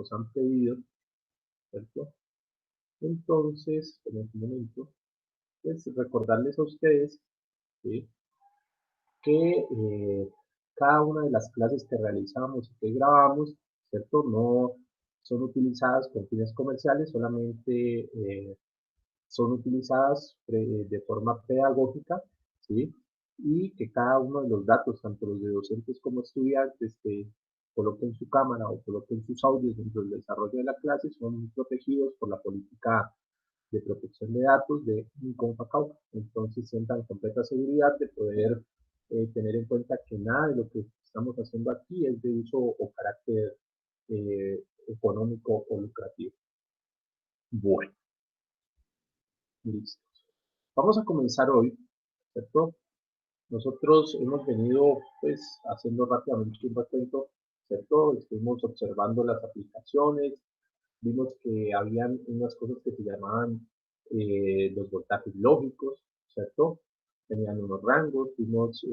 nos han pedido, ¿cierto? Entonces, en este momento, pues recordarles a ustedes, ¿sí?, que cada una de las clases que realizamos y que grabamos, ¿cierto?, no son utilizadas con fines comerciales, solamente son utilizadas de forma pedagógica, ¿sí? Y que cada uno de los datos, tanto los de docentes como estudiantes, que coloquen su cámara o coloquen sus audios dentro del desarrollo de la clase, son protegidos por la política de protección de datos de Inconfacau. Entonces sientan completa seguridad de poder tener en cuenta que nada de lo que estamos haciendo aquí es de uso o carácter económico o lucrativo. Bueno, listo. Vamos a comenzar hoy, ¿cierto? Nosotros hemos venido pues haciendo rápidamente un recuento, ¿cierto? Estuvimos observando las aplicaciones, vimos que habían unas cosas que se llamaban los voltajes lógicos, ¿cierto? Tenían unos rangos, vimos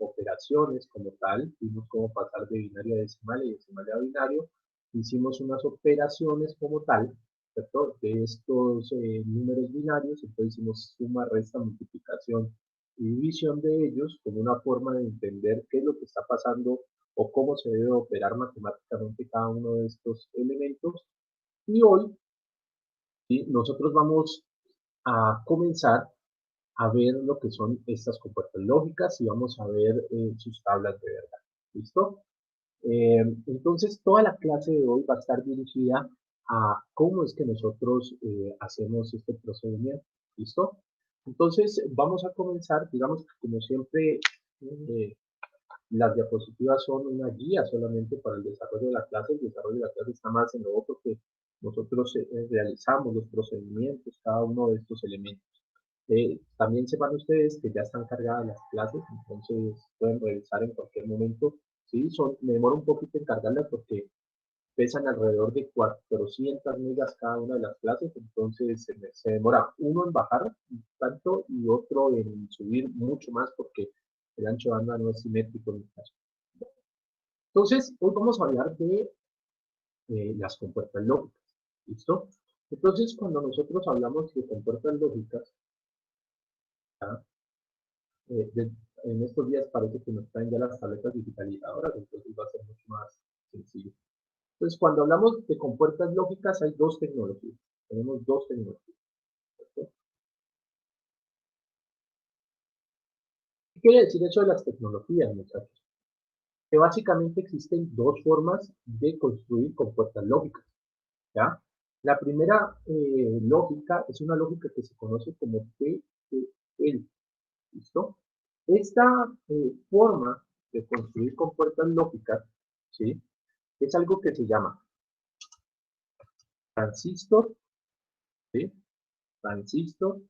operaciones como tal, vimos cómo pasar de binario a decimal y decimal a binario, hicimos unas operaciones como tal, ¿cierto? De estos números binarios, entonces hicimos suma, resta, multiplicación y división de ellos como una forma de entender qué es lo que está pasando o cómo se debe operar matemáticamente cada uno de estos elementos. Y hoy, ¿sí?, nosotros vamos a comenzar a ver lo que son estas compuertas lógicas y vamos a ver sus tablas de verdad. ¿Listo? Entonces, toda la clase de hoy va a estar dirigida a cómo es que nosotros hacemos este procedimiento. ¿Listo? Entonces, vamos a comenzar, digamos que como siempre, las diapositivas son una guía solamente para el desarrollo de la clase. El desarrollo de la clase está más en lo otro que nosotros realizamos, los procedimientos, cada uno de estos elementos. También sepan ustedes que ya están cargadas las clases, entonces pueden revisar en cualquier momento. Sí, me demora un poquito en cargarlas porque pesan alrededor de 400 megas cada una de las clases, entonces se demora uno en bajar tanto y otro en subir mucho más porque el ancho de banda no es simétrico en el caso. Entonces, hoy vamos a hablar de las compuertas lógicas. ¿Listo? Entonces, cuando nosotros hablamos de compuertas lógicas, ¿ah?, eh, de- en estos días parece que nos traen ya las tabletas digitalizadoras, entonces va a ser mucho más sencillo. Entonces, cuando hablamos de compuertas lógicas, hay dos tecnologías. Tenemos dos tecnologías. ¿Cierto? ¿Qué quiere decir eso de las tecnologías, muchachos? Que básicamente existen dos formas de construir compuertas lógicas, ¿ya? La primera lógica es una lógica que se conoce como TTL, ¿listo? Esta forma de construir compuertas lógicas, ¿sí?, es algo que se llama transistor, ¿sí?, transistor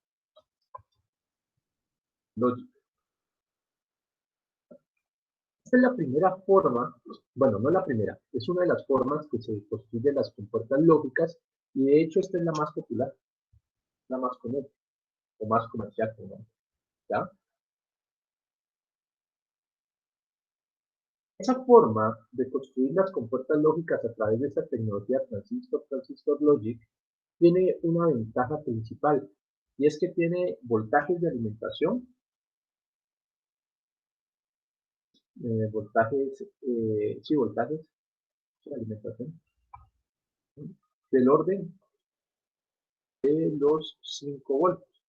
lógico. Esta es la primera forma, bueno, no la primera, es una de las formas que se construyen las compuertas lógicas y de hecho esta es la más popular, la más común o más comercial, ¿ya? Esa forma de construir las compuertas lógicas a través de esta tecnología transistor logic, tiene una ventaja principal y es que tiene voltajes de alimentación, voltajes de alimentación del orden de los 5 voltios,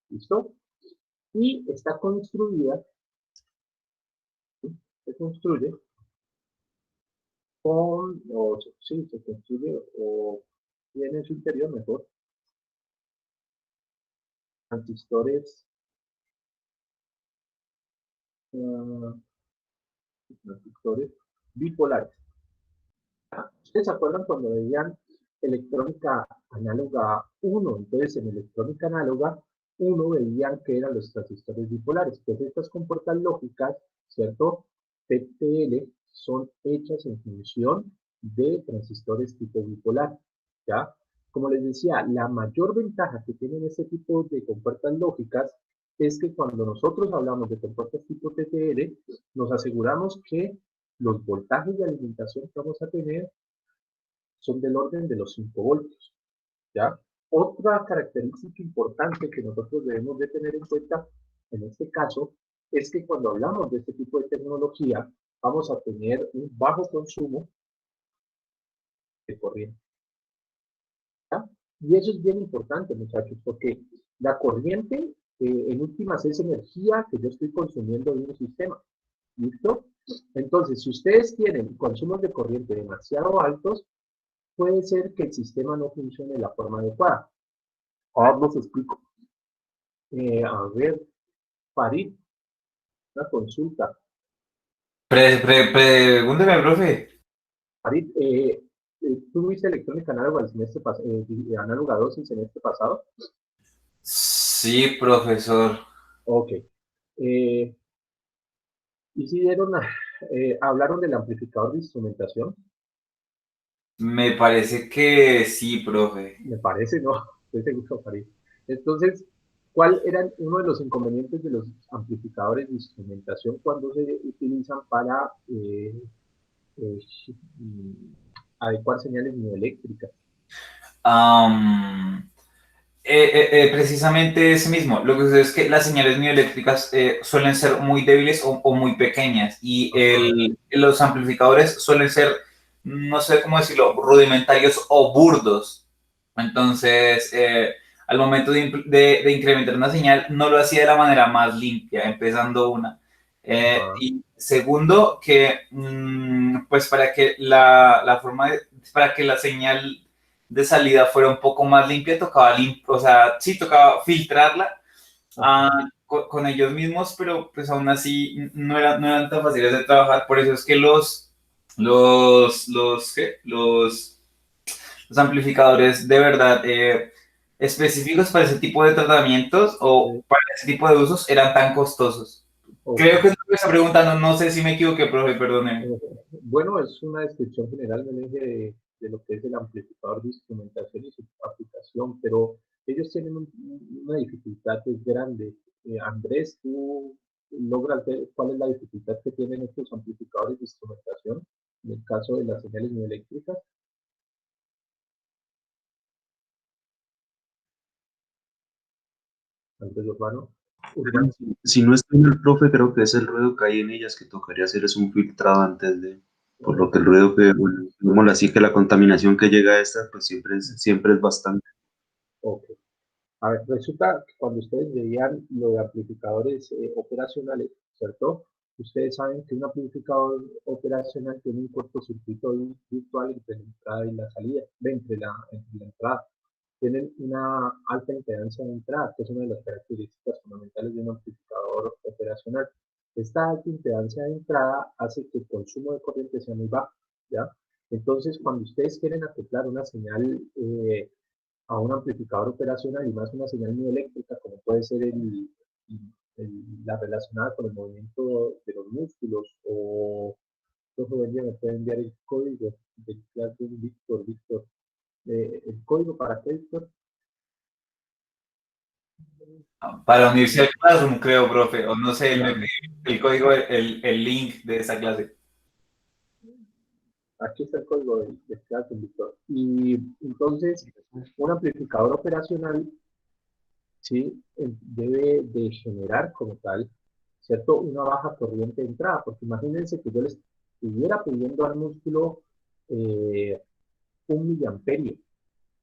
¿listo? Y está construida, ¿sí?, se construye se construye o tiene en su interior, mejor, transistores, ah, transistores bipolares. ¿Ustedes se acuerdan cuando veían electrónica análoga 1? Entonces, en electrónica análoga 1 veían que eran los transistores bipolares. Pues estas compuertas lógicas, ¿cierto?, TTL, son hechas en función de transistores tipo bipolar, ¿ya? Como les decía, la mayor ventaja que tienen este tipo de compuertas lógicas es que cuando nosotros hablamos de compuertas tipo TTL, nos aseguramos que los voltajes de alimentación que vamos a tener son del orden de los 5 voltios, ¿ya? Otra característica importante que nosotros debemos de tener en cuenta en este caso es que cuando hablamos de este tipo de tecnología vamos a tener un bajo consumo de corriente, ¿ya? Y eso es bien importante, muchachos, porque la corriente en últimas es energía que yo estoy consumiendo de un sistema, ¿listo? Entonces, si ustedes tienen consumos de corriente demasiado altos, puede ser que el sistema no funcione de la forma adecuada. Ahora les explico. A ver, Farid, una consulta. Pregúnteme, profe. Farid, ¿tú viste electrónica análoga el semestre análoga 2 el semestre pasado? Sí, profesor. Ok. Eh, hablaron del amplificador de instrumentación. Me parece que sí, profe. Me parece, no, estoy seguro, Farid. Entonces, ¿cuál era uno de los inconvenientes de los amplificadores de instrumentación cuando se utilizan para eh, adecuar señales mioeléctricas? Am, Precisamente ese mismo. Lo que sucede es que las señales mioeléctricas suelen ser muy débiles o muy pequeñas y Ajá, los amplificadores suelen ser, no sé cómo decirlo, rudimentarios o burdos. Entonces, al momento de incrementar una señal, no lo hacía de la manera más limpia, empezando una. ajá, Y segundo, que pues para que la señal de salida fuera un poco más limpia, tocaba, o sea, sí tocaba filtrarla ajá. con ellos mismos, pero pues aún así no eran tan fáciles de trabajar. Por eso es que ¿qué? Los amplificadores de verdad específicos para ese tipo de tratamientos o Sí, para ese tipo de usos eran tan costosos. ok. Creo que es lo que está preguntando, no sé si me equivoqué, profe, perdóneme. Bueno, es una descripción general de lo que es el amplificador de instrumentación y su aplicación, pero ellos tienen una dificultad que es grande. Andrés, ¿tú logras ver cuál es la dificultad que tienen estos amplificadores de instrumentación en el caso de las señales mioeléctricas? Andrés Urbano. Urbano. Si no estoy en el profe, creo que es el ruido que hay en ellas que tocaría hacer es un filtrado antes de, por lo que el ruido que, bueno, digámoslo así, que la contaminación que llega a esta, pues siempre es bastante. Ok. A ver, resulta que cuando ustedes veían lo de amplificadores operacionales, ¿cierto? Ustedes saben que un amplificador operacional tiene un cortocircuito virtual entre la entrada y la salida, entre la entrada. Tienen una alta impedancia de entrada, que es una de las características fundamentales de un amplificador operacional. Esta alta impedancia de entrada hace que el consumo de corriente sea muy bajo, ¿ya? Entonces, cuando ustedes quieren acoplar una señal a un amplificador operacional y más una señal muy eléctrica, como puede ser la relacionada con el movimiento de los músculos, o todo el día me puede enviar el código del Classroom Víctor, el código para qué, Víctor. Para unirse al Classroom, creo, profe, o no sé, Ya, el código, el link de esa clase. aquí está el código del Classroom Víctor. Y entonces, un amplificador operacional sí debe de generar como tal, ¿cierto? Una baja corriente de entrada, porque imagínense que yo les estuviera pidiendo al músculo eh, 1 miliamperio.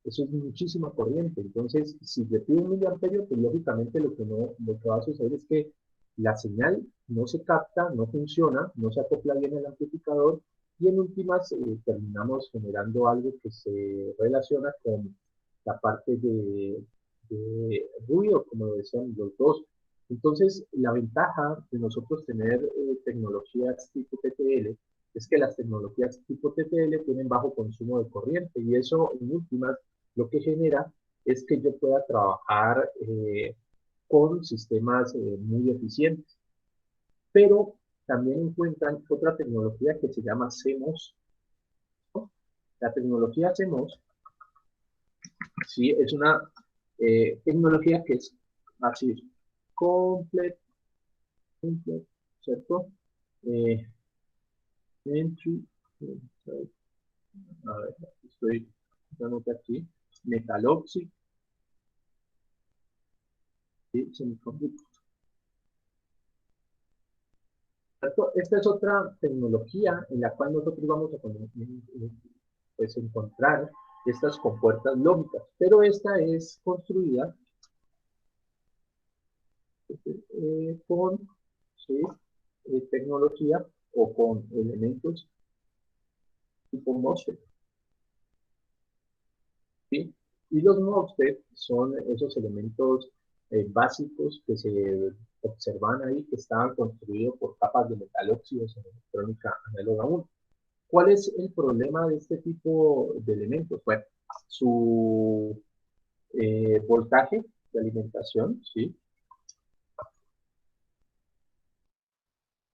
Eso es muchísima corriente. Entonces, si le pido 1 miliamperio, pues lógicamente lo que va a suceder es que la señal no se capta, no funciona, no se acopla bien al amplificador y en últimas terminamos generando algo que se relaciona con la parte de ruido, como lo decían los dos. Entonces, la ventaja de nosotros tener tecnologías tipo TTL es que las tecnologías tipo TTL tienen bajo consumo de corriente y eso en últimas lo que genera es que yo pueda trabajar con sistemas muy eficientes. Pero también encuentran otra tecnología que se llama CMOS, ¿no? La tecnología CMOS, sí, es una tecnología que es así, complete, complete, ¿cierto? Eh, entry, a ver, estoy dando aquí, metalóxido y semiconductor. Esta es otra tecnología en la cual nosotros vamos a pues, encontrar estas compuertas lógicas, pero esta es construida con ¿sí? Tecnología o con elementos tipo MOSFET. ¿Sí? Y los MOSFET son esos elementos básicos que se observan ahí, que estaban construidos por capas de metalóxidos en electrónica análoga 1. ¿Cuál es el problema de este tipo de elementos? Bueno, su voltaje de alimentación, ¿sí?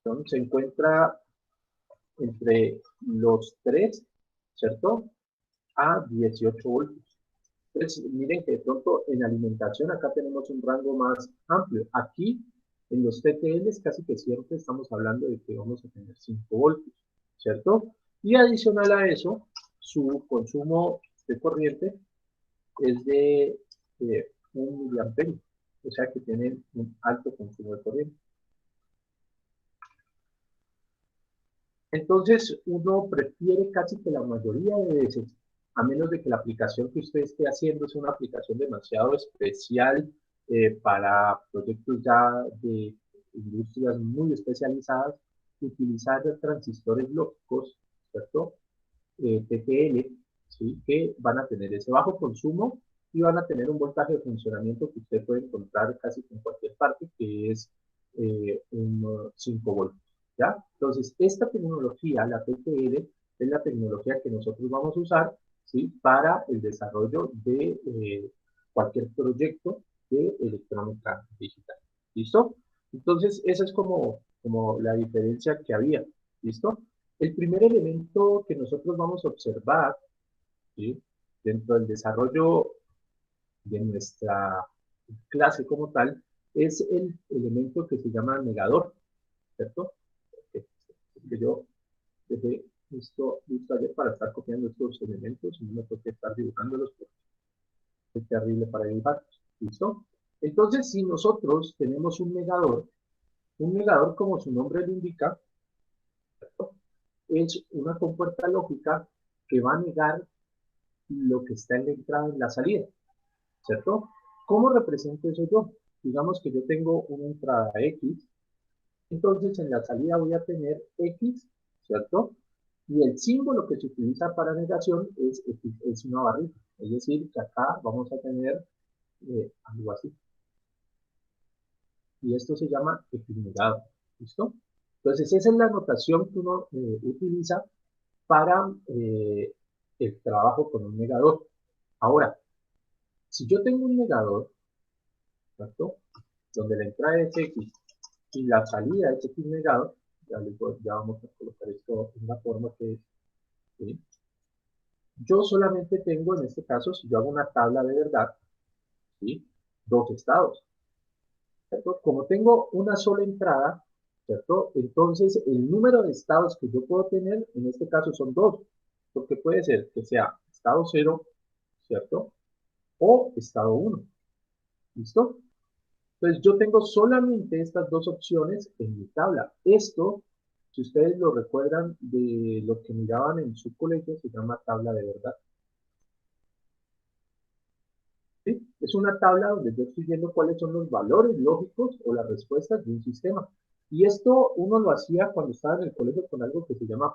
Entonces, se encuentra entre los 3, ¿cierto? A 18 voltios. Entonces, miren que de pronto en alimentación acá tenemos un rango más amplio. Aquí, en los TTLs, casi que siempre estamos hablando de que vamos a tener 5 voltios, ¿cierto? Y adicional a eso, su consumo de corriente es de 1 miliamperio, o sea que tienen un alto consumo de corriente. Entonces, uno prefiere casi que la mayoría de veces, a menos de que la aplicación que usted esté haciendo sea una aplicación demasiado especial para proyectos ya de industrias muy especializadas, utilizar transistores lógicos, ¿cierto? TTL, ¿sí? Que van a tener ese bajo consumo y van a tener un voltaje de funcionamiento que usted puede encontrar casi en cualquier parte, que es un 5 voltios. ¿Ya? Entonces, esta tecnología, la TTL, es la tecnología que nosotros vamos a usar, ¿sí? Para el desarrollo de cualquier proyecto de electrónica digital. ¿Listo? Entonces, esa es como la diferencia que había. ¿Listo? El primer elemento que nosotros vamos a observar, ¿sí? Dentro del desarrollo de nuestra clase como tal, es el elemento que se llama negador, ¿cierto? Que yo dejé listo ayer para estar copiando estos elementos y no me tengo que estar dibujándolos porque es terrible para dibujar. ¿Listo? Entonces, si nosotros tenemos un negador como su nombre lo indica, ¿cierto? Es una compuerta lógica que va a negar lo que está en la entrada y en la salida, ¿cierto? ¿Cómo represento eso yo? Digamos que yo tengo una entrada X, entonces en la salida voy a tener X, ¿cierto? Y el símbolo que se utiliza para negación es una barrita, es decir, que acá vamos a tener algo así. Y esto se llama equilibrado, ¿listo? Entonces esa es la notación que uno utiliza para el trabajo con un negador. Ahora, si yo tengo un negador, ¿cierto? Donde la entrada es X y la salida es X negado, ya vamos a colocar esto en la forma que es, ¿sí? Yo solamente tengo, en este caso, si yo hago una tabla de verdad, ¿sí? Dos estados, ¿cierto? Como tengo una sola entrada, ¿cierto? Entonces, el número de estados que yo puedo tener, en este caso, son dos, porque puede ser que sea estado 0, ¿cierto? O estado 1, ¿listo? Entonces yo tengo solamente estas dos opciones en mi tabla. Esto, si ustedes lo recuerdan de lo que miraban en su colegio, se llama tabla de verdad. ¿Sí? Es una tabla donde yo estoy viendo cuáles son los valores lógicos o las respuestas de un sistema. Y esto uno lo hacía cuando estaba en el colegio con algo que se llama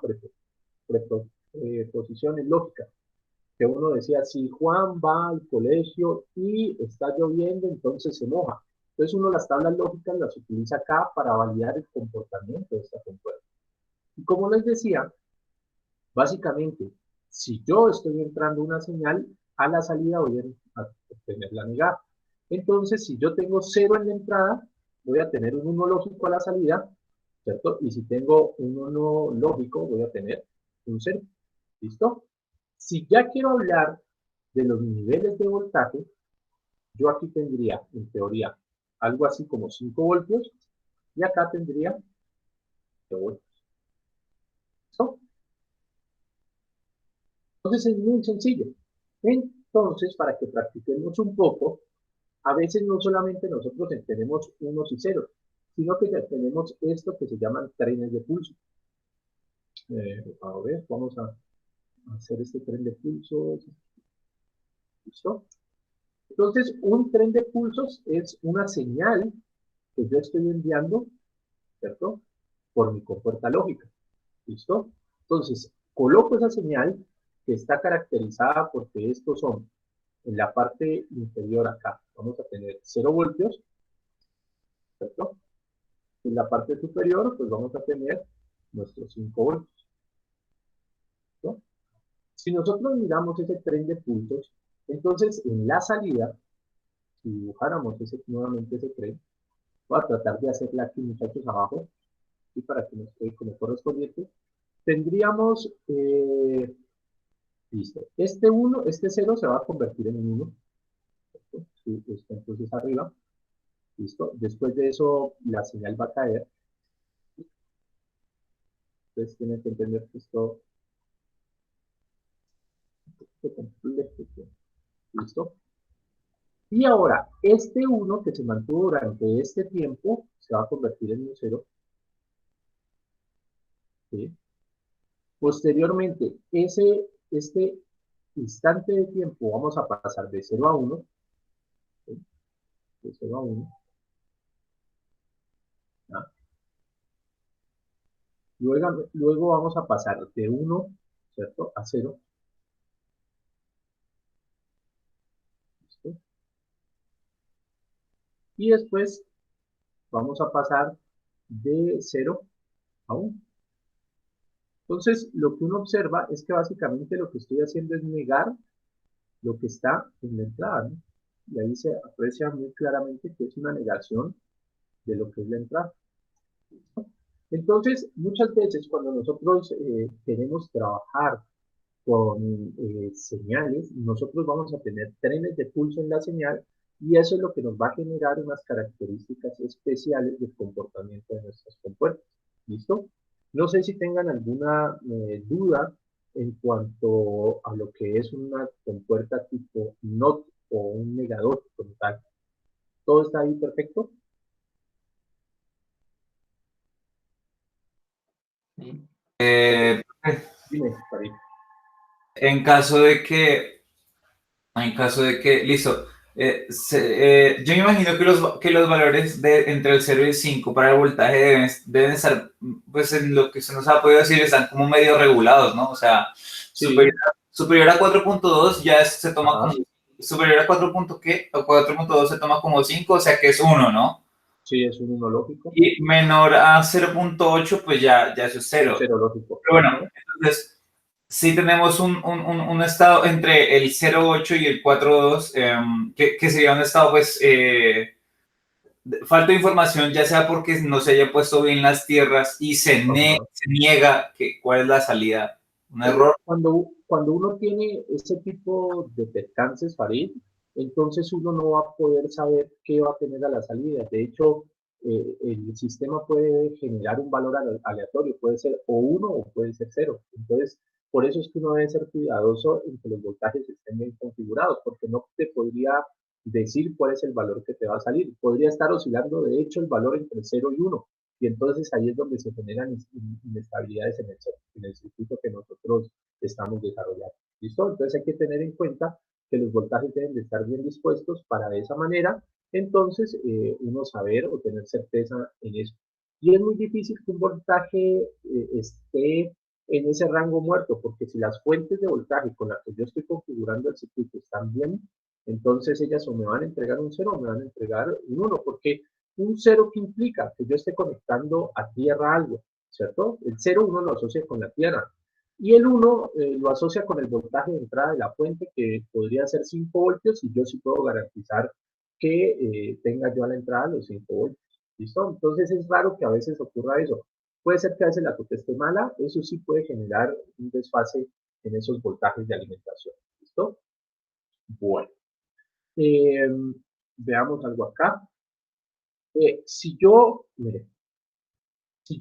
preposiciones lógicas. Que uno decía, si Juan va al colegio y está lloviendo, entonces se moja. Entonces uno las tablas lógicas las utiliza acá para validar el comportamiento de esta compuerta. Y como les decía, básicamente, si yo estoy entrando una señal, a la salida voy a obtener la negada. Entonces, si yo tengo 0 en la entrada, voy a tener un 1 lógico a la salida, ¿cierto? Y si tengo un 1 lógico, voy a tener un 0. ¿Listo? Si ya quiero hablar de los niveles de voltaje, yo aquí tendría, en teoría, algo así como 5 voltios, y acá tendría 8 voltios. ¿Listo? Entonces es muy sencillo. Entonces, para que practiquemos un poco, a veces no solamente nosotros tenemos unos y ceros, sino que ya tenemos esto que se llaman trenes de pulso. A ver, vamos a hacer este tren de pulsos. ¿Listo? Entonces, un tren de pulsos es una señal que yo estoy enviando, ¿cierto? Por mi compuerta lógica. ¿Listo? Entonces, coloco esa señal que está caracterizada porque estos son en la parte inferior acá. Vamos a tener 0 voltios, ¿cierto? En la parte superior, pues vamos a tener nuestros 5 voltios, ¿no? Si nosotros miramos ese tren de pulsos, entonces en la salida, si dibujáramos nuevamente ese tren, voy a tratar de hacerla aquí, muchachos, abajo, y para que nos quede como correspondiente, tendríamos, listo, este 1, este 0 se va a convertir en un 1, sí, entonces arriba, listo, después de eso la señal va a caer, entonces tienen que entender que esto se complejo, listo. Y ahora, este 1 que se mantuvo durante este tiempo se va a convertir en un 0. ¿Sí? Posteriormente, este instante de tiempo vamos a pasar de 0 a 1. ¿Sí? De 0 a 1. ¿Ah? Luego vamos a pasar de 1, ¿cierto? A 0. ¿Listo? Y después vamos a pasar de 0 a 1. Entonces, lo que uno observa es que básicamente lo que estoy haciendo es negar lo que está en la entrada, ¿no? Y ahí se aprecia muy claramente que es una negación de lo que es la entrada. Entonces, muchas veces cuando nosotros queremos trabajar con señales, nosotros vamos a tener trenes de pulso en la señal y eso es lo que nos va a generar unas características especiales del comportamiento de nuestras compuertas. ¿Listo? No sé si tengan alguna duda en cuanto a lo que es una compuerta tipo NOT o un negador como tal. ¿Todo está ahí perfecto? Eh, Dime, Farid. en caso de que, listo, yo me imagino que los valores entre el 0 y el 5 para el voltaje deben estar, pues en lo que se nos ha podido decir, están como medio regulados, ¿no? O sea, Sí. superior a 4.2 ya se toma Ajá. como, superior a 4. ¿Qué? O 4.2 se toma como 5, o sea que es 1, ¿no? Sí, es un uno lógico. Y menor a 0.8, pues ya eso es 0. Cero lógico. Pero bueno, Ajá. entonces, si tenemos un estado entre el 0.8 y el 4.2, que sería un estado, pues, falta de información, ya sea porque no se haya puesto bien las tierras y se Ajá. niega que cuál es la salida. Un error. Cuando uno tiene ese tipo de percances, Farid, entonces uno no va a poder saber qué va a tener a la salida. De hecho, el sistema puede generar un valor aleatorio, puede ser o 1 o puede ser 0. Entonces, por eso es que uno debe ser cuidadoso en que los voltajes estén bien configurados, porque no te podría decir cuál es el valor que te va a salir. Podría estar oscilando, de hecho, el valor entre 0 y 1. Y entonces ahí es donde se generan inestabilidades en el circuito que nosotros estamos desarrollando. ¿Listo? Entonces hay que tener en cuenta que los voltajes deben de estar bien dispuestos para de esa manera, entonces uno saber o tener certeza en eso. Y es muy difícil que un voltaje esté en ese rango muerto, porque si las fuentes de voltaje con las que yo estoy configurando el circuito están bien, entonces ellas o me van a entregar un 0 o me van a entregar un 1, porque un 0 que implica que yo esté conectando a tierra algo, ¿cierto? El 0 uno lo asocia con la tierra, y el 1 lo asocia con el voltaje de entrada de la fuente, que podría ser 5 voltios, y yo sí puedo garantizar que tenga yo a la entrada los 5 voltios. ¿Listo? Entonces es raro que a veces ocurra eso. Puede ser que a veces la toque esté mala, eso sí puede generar un desfase en esos voltajes de alimentación. ¿Listo? Bueno, eh, veamos algo acá. Mire, si yo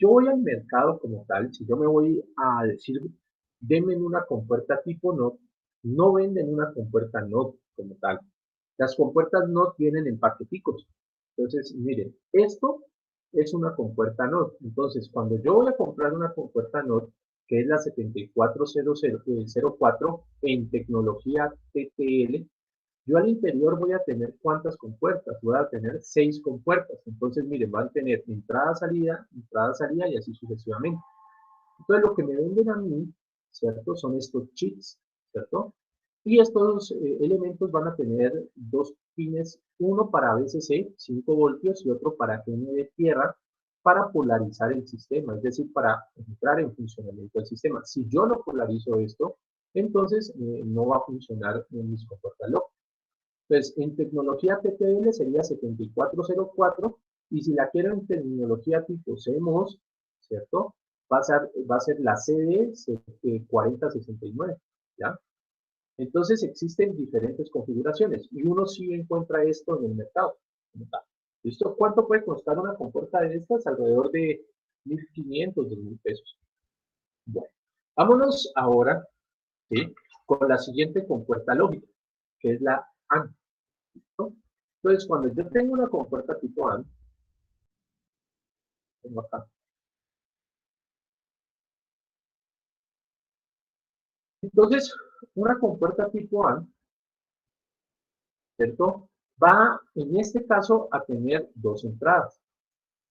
voy al mercado como tal, si yo me voy a decir denme una compuerta tipo NOT, no venden una compuerta NOT como tal. Las compuertas NOT vienen en paqueticos. Entonces, miren, esto es una compuerta NOT. Entonces, cuando yo voy a comprar una compuerta NOT, que es la 7404 en tecnología TTL, yo al interior voy a tener ¿cuántas compuertas? Voy a tener 6 compuertas. Entonces, miren, van a tener entrada, salida y así sucesivamente. Entonces, lo que me venden a mí, ¿cierto? Son estos chips, ¿cierto? Y estos elementos van a tener dos pines, uno para VCC, 5 voltios, y otro para GN de tierra, para polarizar el sistema, es decir, para entrar en funcionamiento del sistema. Si yo no polarizo esto, entonces no va a funcionar en mis compuertas lógicas. Entonces, en tecnología TTL sería 7404, y si la quiero en tecnología tipo CMOS, ¿cierto? Va a ser la CD 4069, ¿ya? Entonces existen diferentes configuraciones y uno sí encuentra esto en el mercado. ¿Listo? ¿Cuánto puede costar una compuerta de estas? Alrededor de 1.500, 2.000 pesos. Bueno, vámonos ahora, ¿sí?, con la siguiente compuerta lógica, que es la AND. ¿No? Entonces, cuando yo tengo una compuerta tipo AND, tengo acá. Entonces, una compuerta tipo AND, ¿cierto? Va, en este caso, a tener dos entradas.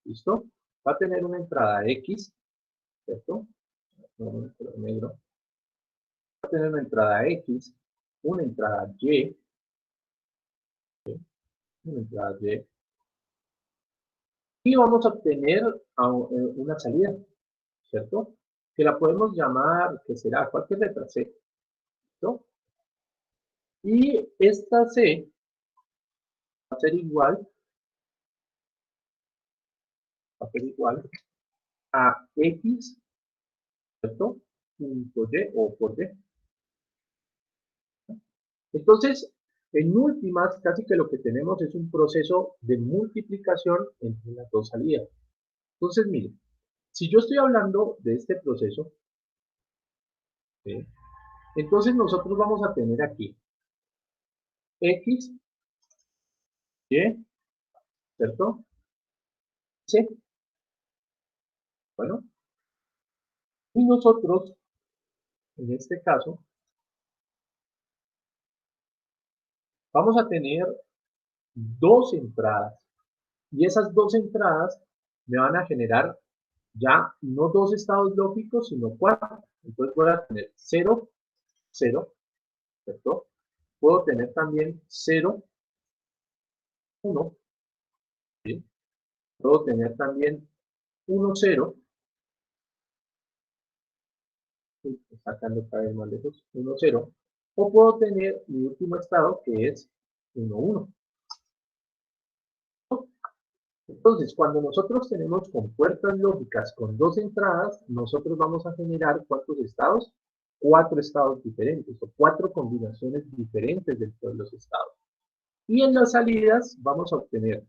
¿Listo? Va a tener una entrada X, ¿cierto? Negro. Va a tener una entrada X, una entrada Y, ¿sí?, una entrada Y. Y vamos a obtener una salida, ¿cierto? Que la podemos llamar, que será cualquier letra C, ¿cierto? Y esta C va a ser igual a X, ¿cierto? Punto Y o por Y. Entonces, en últimas, casi que lo que tenemos es un proceso de multiplicación entre las dos salidas. Entonces, miren, si yo estoy hablando de este proceso, ¿sí?, entonces nosotros vamos a tener aquí X, Y, ¿cierto? C. Bueno, y nosotros, en este caso, vamos a tener dos entradas. Y esas dos entradas me van a generar ya no dos estados lógicos, sino cuatro. Entonces voy a tener 0, 0, ¿cierto? Puedo tener también 0, 1, ¿sí? Puedo tener también 1, 0, sacando cada vez más lejos, 1, 0, o puedo tener mi último estado, que es 1, 1. Entonces, cuando nosotros tenemos compuertas lógicas con dos entradas, nosotros vamos a generar ¿cuántos estados? 4 estados diferentes, o 4 combinaciones diferentes dentro de los estados. Y en las salidas vamos a obtener,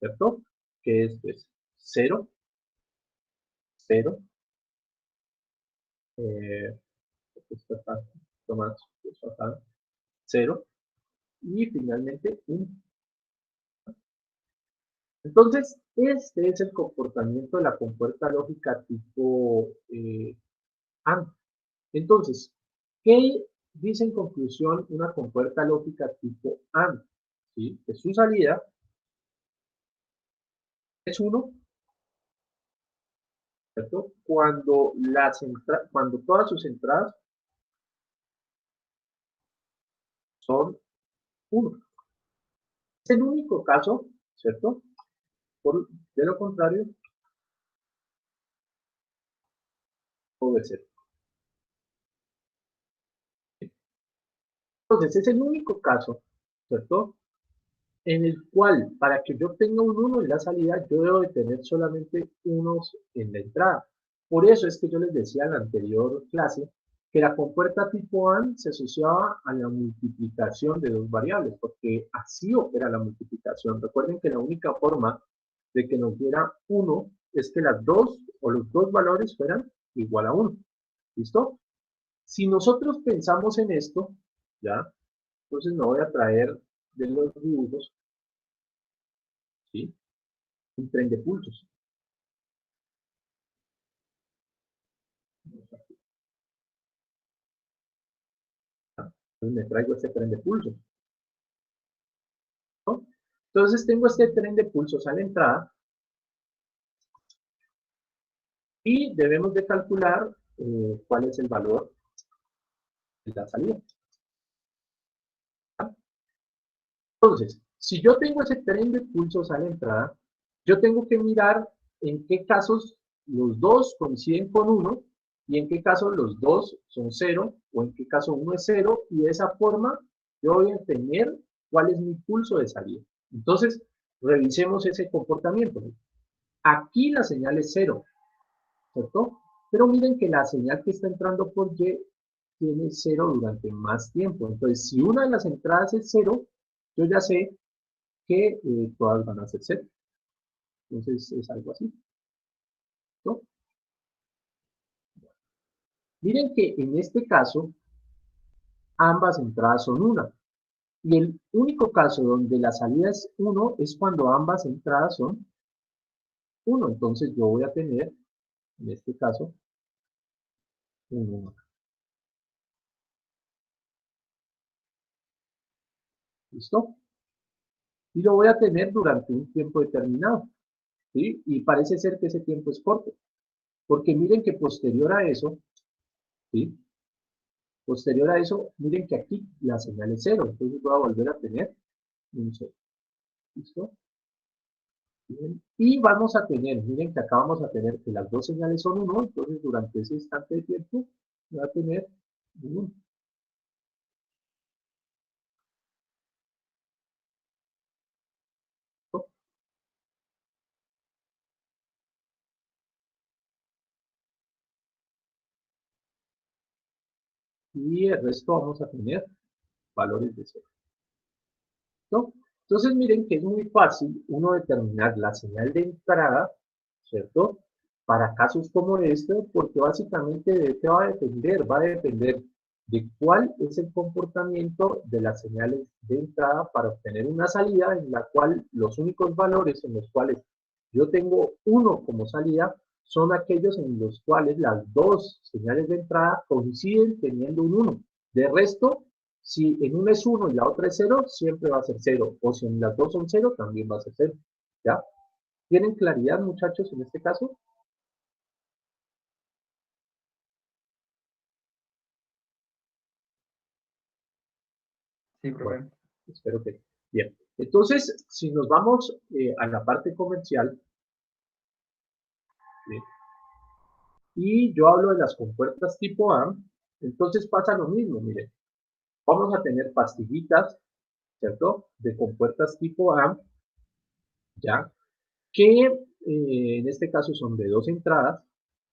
¿cierto?, que esto es 0, 0, esto acá, tomar esto acá, 0, y finalmente 1. Entonces, este es el comportamiento de la compuerta lógica tipo AND. Entonces, ¿qué dice en conclusión una compuerta lógica tipo AND? ¿Sí? Que su salida es 1, ¿cierto? Cuando todas sus entradas son 1. Es el único caso, ¿cierto? De lo contrario, puede ser. Entonces, es el único caso, ¿cierto?, en el cual, para que yo tenga un 1 en la salida, yo debo de tener solamente unos en la entrada. Por eso es que yo les decía en la anterior clase que la compuerta tipo AND se asociaba a la multiplicación de dos variables, porque así opera la multiplicación. Recuerden que la única forma de que nos diera 1 es que las dos o los dos valores fueran igual a 1. ¿Listo? Si nosotros pensamos en esto, ¿ya? Entonces me voy a traer de los dibujos, ¿sí? Un tren de pulsos. Entonces me traigo este tren de pulsos, ¿no? Entonces tengo este tren de pulsos a la entrada y debemos de calcular cuál es el valor de la salida. Entonces, si yo tengo ese tren de pulsos a la entrada, yo tengo que mirar en qué casos los dos coinciden con 1 y en qué casos los dos son 0 o en qué caso uno es 0 y de esa forma yo voy a tener cuál es mi pulso de salida. Entonces, revisemos ese comportamiento. Aquí la señal es 0, ¿cierto? Pero miren que la señal que está entrando por Y tiene 0 durante más tiempo. Entonces, si una de las entradas es 0, yo ya sé que todas van a ser 0. Entonces, es algo así, ¿no? Miren que en este caso, ambas entradas son 1. Y el único caso donde la salida es 1 es cuando ambas entradas son 1. Entonces, yo voy a tener, en este caso, 1. ¿Listo? Y lo voy a tener durante un tiempo determinado, ¿sí? Y parece ser que ese tiempo es corto, porque miren que posterior a eso, ¿sí? Posterior a eso, miren que aquí la señal es 0, entonces voy a volver a tener un 0. ¿Listo? Bien. Y vamos a tener, miren que acá vamos a tener que las dos señales son 1, entonces durante ese instante de tiempo voy a tener 1. Y el resto vamos a tener valores de 0. ¿No? Entonces miren que es muy fácil uno determinar la señal de entrada, ¿cierto? Para casos como este, porque básicamente de qué va a depender, de cuál es el comportamiento de las señales de entrada para obtener una salida en la cual los únicos valores en los cuales yo tengo 1 como salida son aquellos en los cuales las dos señales de entrada coinciden teniendo un 1. De resto, si en una es 1 y la otra es 0, siempre va a ser 0. O si en las dos son 0, también va a ser 0. ¿Ya? ¿Tienen claridad, muchachos, en este caso? Sí, Bueno, profe. espero que. Bien. Entonces, si nos vamos a la parte comercial, ¿sí? Y yo hablo de las compuertas tipo A, entonces pasa lo mismo, miren. Vamos a tener pastillitas, ¿cierto? De compuertas tipo A, ¿ya? Que en este caso son de 2 entradas,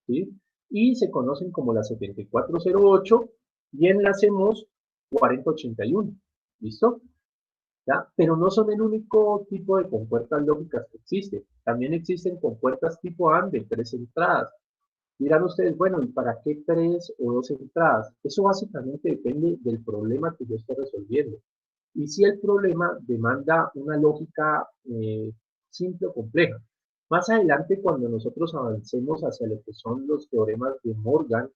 ¿sí? Y se conocen como la 7408 y en la CMOS 4081, ¿listo? ¿Ya? Pero no son el único tipo de compuertas lógicas que existe. También existen compuertas tipo A de 3 entradas. Dirán ustedes, bueno, ¿y para qué 3 o 2 entradas? Eso básicamente depende del problema que yo esté resolviendo. Y si el problema demanda una lógica simple o compleja. Más adelante, cuando nosotros avancemos hacia lo que son los teoremas de Morgan,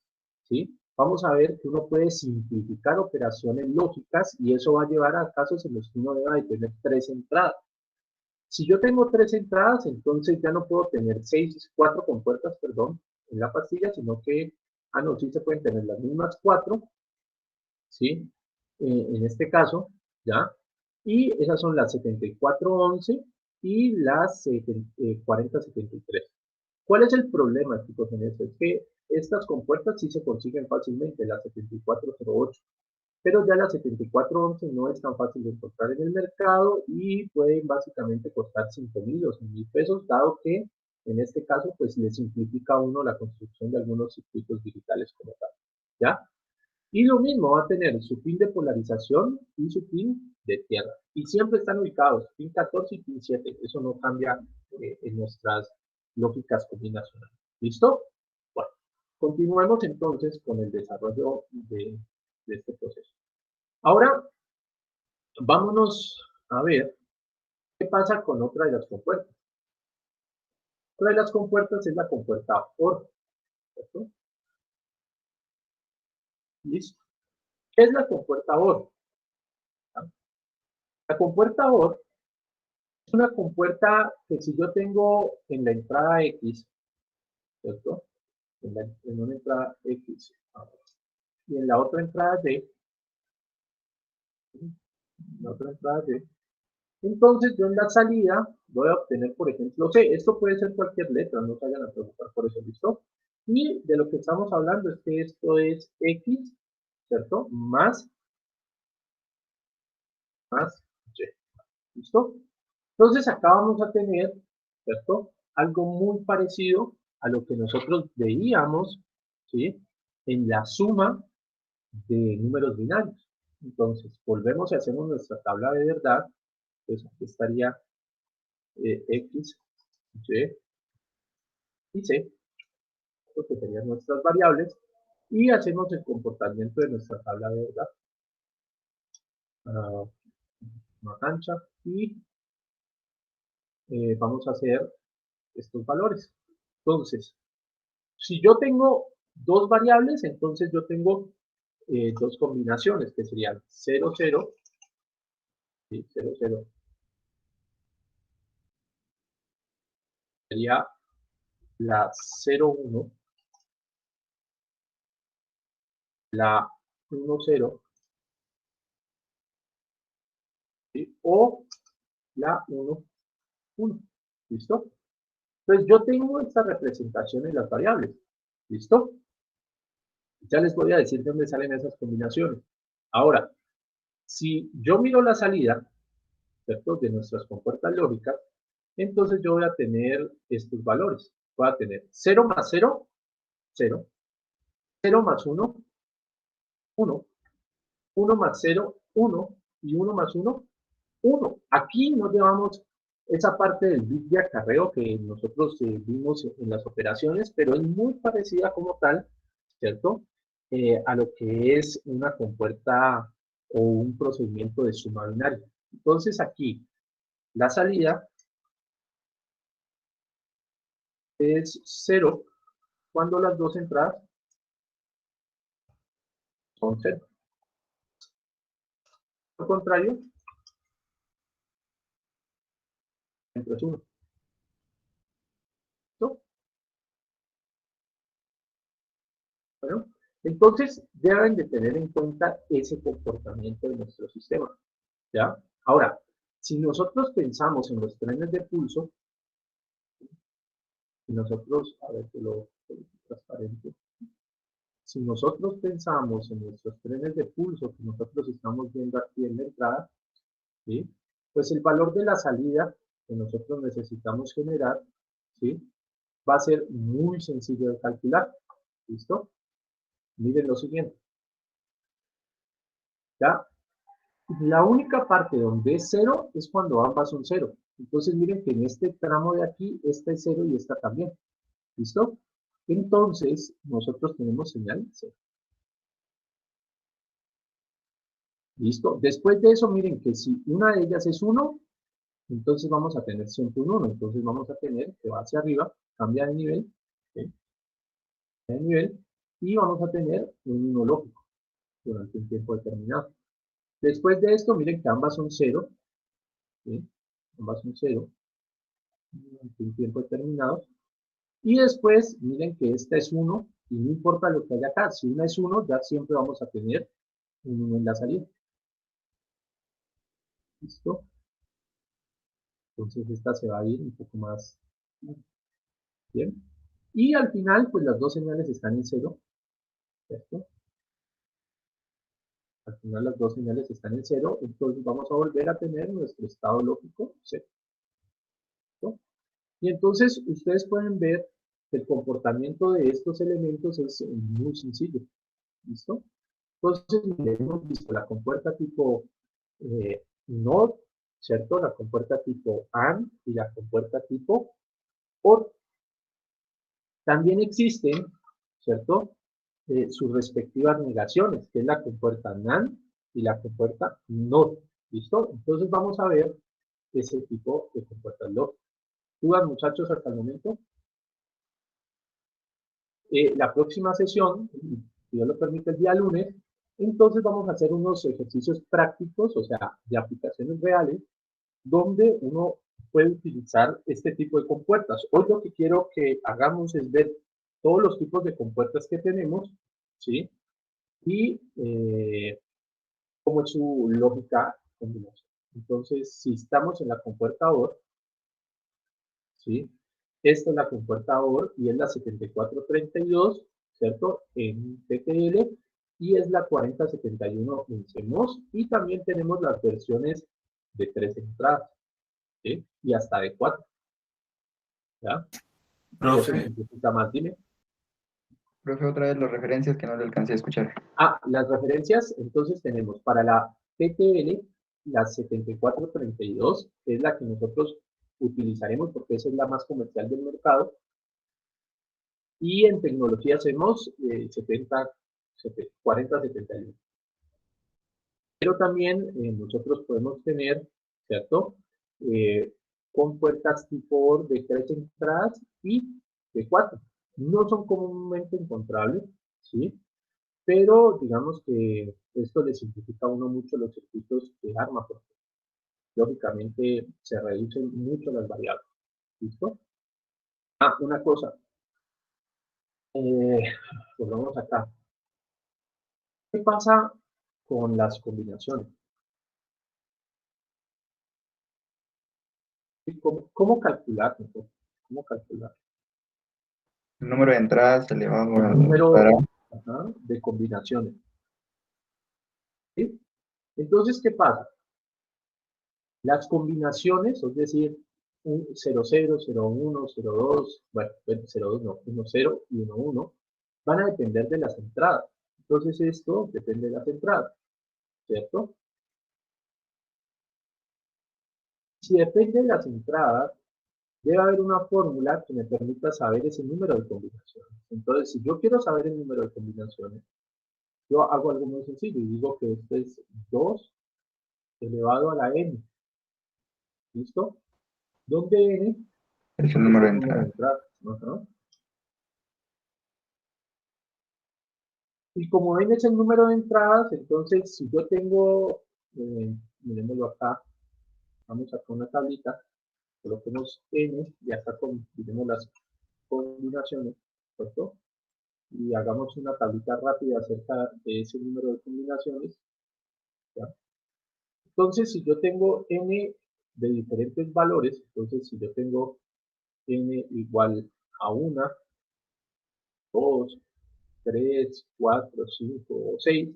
¿sí? Vamos a ver que uno puede simplificar operaciones lógicas y eso va a llevar a casos en los que uno deba de tener 3 entradas. Si yo tengo 3 entradas, entonces ya no puedo tener 4 compuertas, perdón, en la pastilla, sino que, no, sí se pueden tener las mismas 4, ¿sí? En este caso, ¿ya? Y esas son las 7411 y las 4073. ¿Cuál es el problema, chicos, en esto? Es que estas compuertas sí se consiguen fácilmente, las 7408, pero ya la 7411 no es tan fácil de encontrar en el mercado y pueden básicamente costar 5.000 o 100.000 pesos, dado que en este caso pues le simplifica a uno la construcción de algunos circuitos digitales como tal, ¿ya? Y lo mismo va a tener su pin de polarización y su pin de tierra. Y siempre están ubicados, pin 14 y pin 7. Eso no cambia en nuestras lógicas combinacionales. ¿Listo? Bueno, continuemos entonces con el desarrollo de este proceso. Ahora, vámonos a ver qué pasa con otra de las compuertas. Otra de las compuertas es la compuerta OR, ¿cierto? Listo. ¿Qué es la compuerta OR? La compuerta OR es una compuerta que si yo tengo en la entrada X, ¿cierto? En una entrada X y en la otra entrada Y, entonces yo en la salida voy a obtener, por ejemplo, C. Esto puede ser cualquier letra, no se vayan a preocupar por eso, ¿listo? Y de lo que estamos hablando es que esto es X, ¿cierto? Más Y, ¿listo? Entonces acá vamos a tener, ¿cierto? Algo muy parecido a lo que nosotros veíamos, ¿sí? En la suma de números binarios. Entonces, volvemos y hacemos nuestra tabla de verdad. Entonces, aquí estaría X, Y y C, que serían nuestras variables, y hacemos el comportamiento de nuestra tabla de verdad. Más ancha, y vamos a hacer estos valores. Entonces, si yo tengo dos variables, entonces yo tengo dos combinaciones, que serían 0, 0, ¿sí? 0, 0. Sería la 0, 1, la 1, 0, ¿sí? O la 1, 1. ¿Listo? Entonces yo tengo esta representación en las variables. ¿Listo? Ya les voy a decir de dónde salen esas combinaciones. Ahora, si yo miro la salida, ¿cierto? De nuestras compuertas lógicas, entonces yo voy a tener estos valores. Voy a tener 0 más 0, 0. 0 más 1, 1. 1 más 0, 1. Y 1 más 1, 1. Aquí no llevamos esa parte del bit de acarreo que nosotros vimos en las operaciones, pero es muy parecida como tal, ¿cierto? A lo que es una compuerta o un procedimiento de suma binaria. Entonces aquí la salida es 0 cuando las dos entradas son 0. Al contrario, siempre es 1. ¿Listo? Bueno, entonces deben de tener en cuenta ese comportamiento de nuestro sistema. ¿Ya? Ahora, si nosotros pensamos en los trenes de pulso, si nosotros, a ver que lo transparente, si nosotros pensamos en nuestros trenes de pulso que nosotros estamos viendo aquí en la entrada, ¿sí? Pues el valor de la salida que nosotros necesitamos generar, ¿sí? Va a ser muy sencillo de calcular. ¿Listo? Miren lo siguiente. ¿Ya? La única parte donde es 0 es cuando ambas son 0. Entonces miren que en este tramo de aquí, esta es 0 y esta también. ¿Listo? Entonces, nosotros tenemos señal 0. ¿Listo? Después de eso, miren que si una de ellas es 1, entonces vamos a tener siempre un 1. Entonces vamos a tener que va hacia arriba, cambia de nivel, ¿sí? De nivel, y vamos a tener un 1 lógico durante un tiempo determinado. Después de esto, miren que ambas son 0, ¿sí? Ambas son 0 durante un tiempo determinado. Y después, miren que esta es 1, y no importa lo que haya acá, si una es 1, ya siempre vamos a tener un 1 en la salida. ¿Listo? Entonces esta se va a ir un poco más bien. Y al final, pues las dos señales están en 0, ¿cierto? Al final las dos señales están en 0, entonces vamos a volver a tener nuestro estado lógico 0. ¿Listo? Y entonces ustedes pueden ver que el comportamiento de estos elementos es muy sencillo. ¿Listo? Entonces, hemos visto la compuerta tipo NOT, ¿cierto? La compuerta tipo AND y la compuerta tipo OR. También existen, ¿cierto? Sus respectivas negaciones, que es la compuerta NAND y la compuerta NOT, ¿listo? Entonces vamos a ver ese tipo de compuertas lógicas. ¿Dudas, muchachos, hasta el momento? La próxima sesión, si Dios lo permite, el día lunes, entonces vamos a hacer unos ejercicios prácticos, o sea, de aplicaciones reales, donde uno puede utilizar este tipo de compuertas. Hoy lo que quiero que hagamos es ver todos los tipos de compuertas que tenemos, ¿sí? Y cómo es su lógica combinación. Entonces, si estamos en la compuerta OR, ¿sí? Esta es la compuerta OR y es la 7432, ¿cierto? En TTL y es la 4071 en CMOS y también tenemos las versiones de 3 entradas, ¿sí? Y hasta de 4, ¿ya? Eso Profe, simplifica más, dime. Profe, otra vez las referencias que no le alcancé a escuchar. Las referencias, entonces tenemos para la TTL, la 7432, que es la que nosotros utilizaremos porque esa es la más comercial del mercado. Y en tecnología hacemos 4071. Pero también nosotros podemos tener, ¿cierto? Compuertas tipo OR de 3 entradas y de 4. No son comúnmente encontrables, ¿sí? Pero digamos que esto le simplifica a uno mucho los circuitos de arma, porque lógicamente se reducen mucho las variables. ¿Listo? Una cosa. Volvamos acá. ¿Qué pasa con las combinaciones? ¿Cómo calcular? ¿Cómo calcular? El número de entradas elevado El al número cuadrado. de combinaciones. ¿Sí? Entonces, ¿qué pasa? Las combinaciones, es decir, 0, 0, 0, 1, 0, 2, bueno, 0, 2 no, 1, 0 y 1, 1, van a depender de las entradas. Entonces, esto depende de las entradas, ¿cierto? Si depende de las entradas, debe haber una fórmula que me permita saber ese número de combinaciones. Entonces, si yo quiero saber el número de combinaciones, yo hago algo muy sencillo y digo que esto es 2 elevado a la n. ¿Listo? Donde n Es el es número de el número de entradas. entradas. ¿No? Y como n es el número de entradas, entonces si yo tengo, miremoslo acá, vamos a poner una tablita, coloquemos n y acá diremos las combinaciones, ¿cierto? Y hagamos una tablita rápida acerca de ese número de combinaciones. ¿Ya? Entonces, si yo tengo n de diferentes valores, entonces si yo tengo n igual a 1, 2, 3, 4, 5 o 6,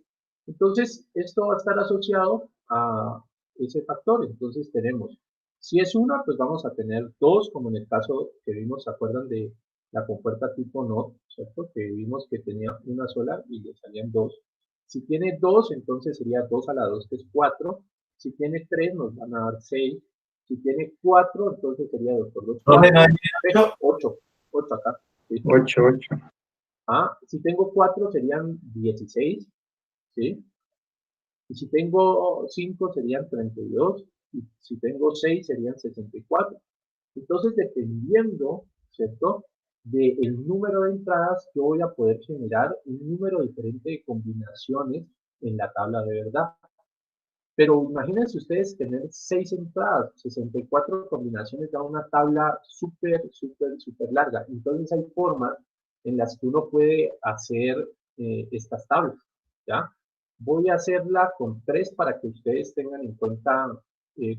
entonces esto va a estar asociado a ese factor. Entonces tenemos, si es 1, pues vamos a tener 2, como en el caso que vimos, ¿se acuerdan de la compuerta tipo NOT, ¿cierto? Que vimos que tenía una sola y le salían 2. Si tiene 2, entonces sería 2 a la 2, que es 4. Si tiene 3, nos van a dar 6. Si tiene 4, entonces sería 2 por 2, profe, 4. no 8. 8 acá. ¿Sí? 8, 8. Si tengo 4 serían 16, ¿sí? Y si tengo 5 serían 32, y si tengo 6 serían 64. Entonces, dependiendo, ¿cierto? Del número de entradas, yo voy a poder generar un número diferente de combinaciones en la tabla de verdad. Pero imagínense ustedes tener 6 entradas, 64 combinaciones, da una tabla súper, súper, súper larga. Entonces hay formas en las que uno puede hacer estas tablas, ¿ya? Voy a hacerla con 3 para que ustedes tengan en cuenta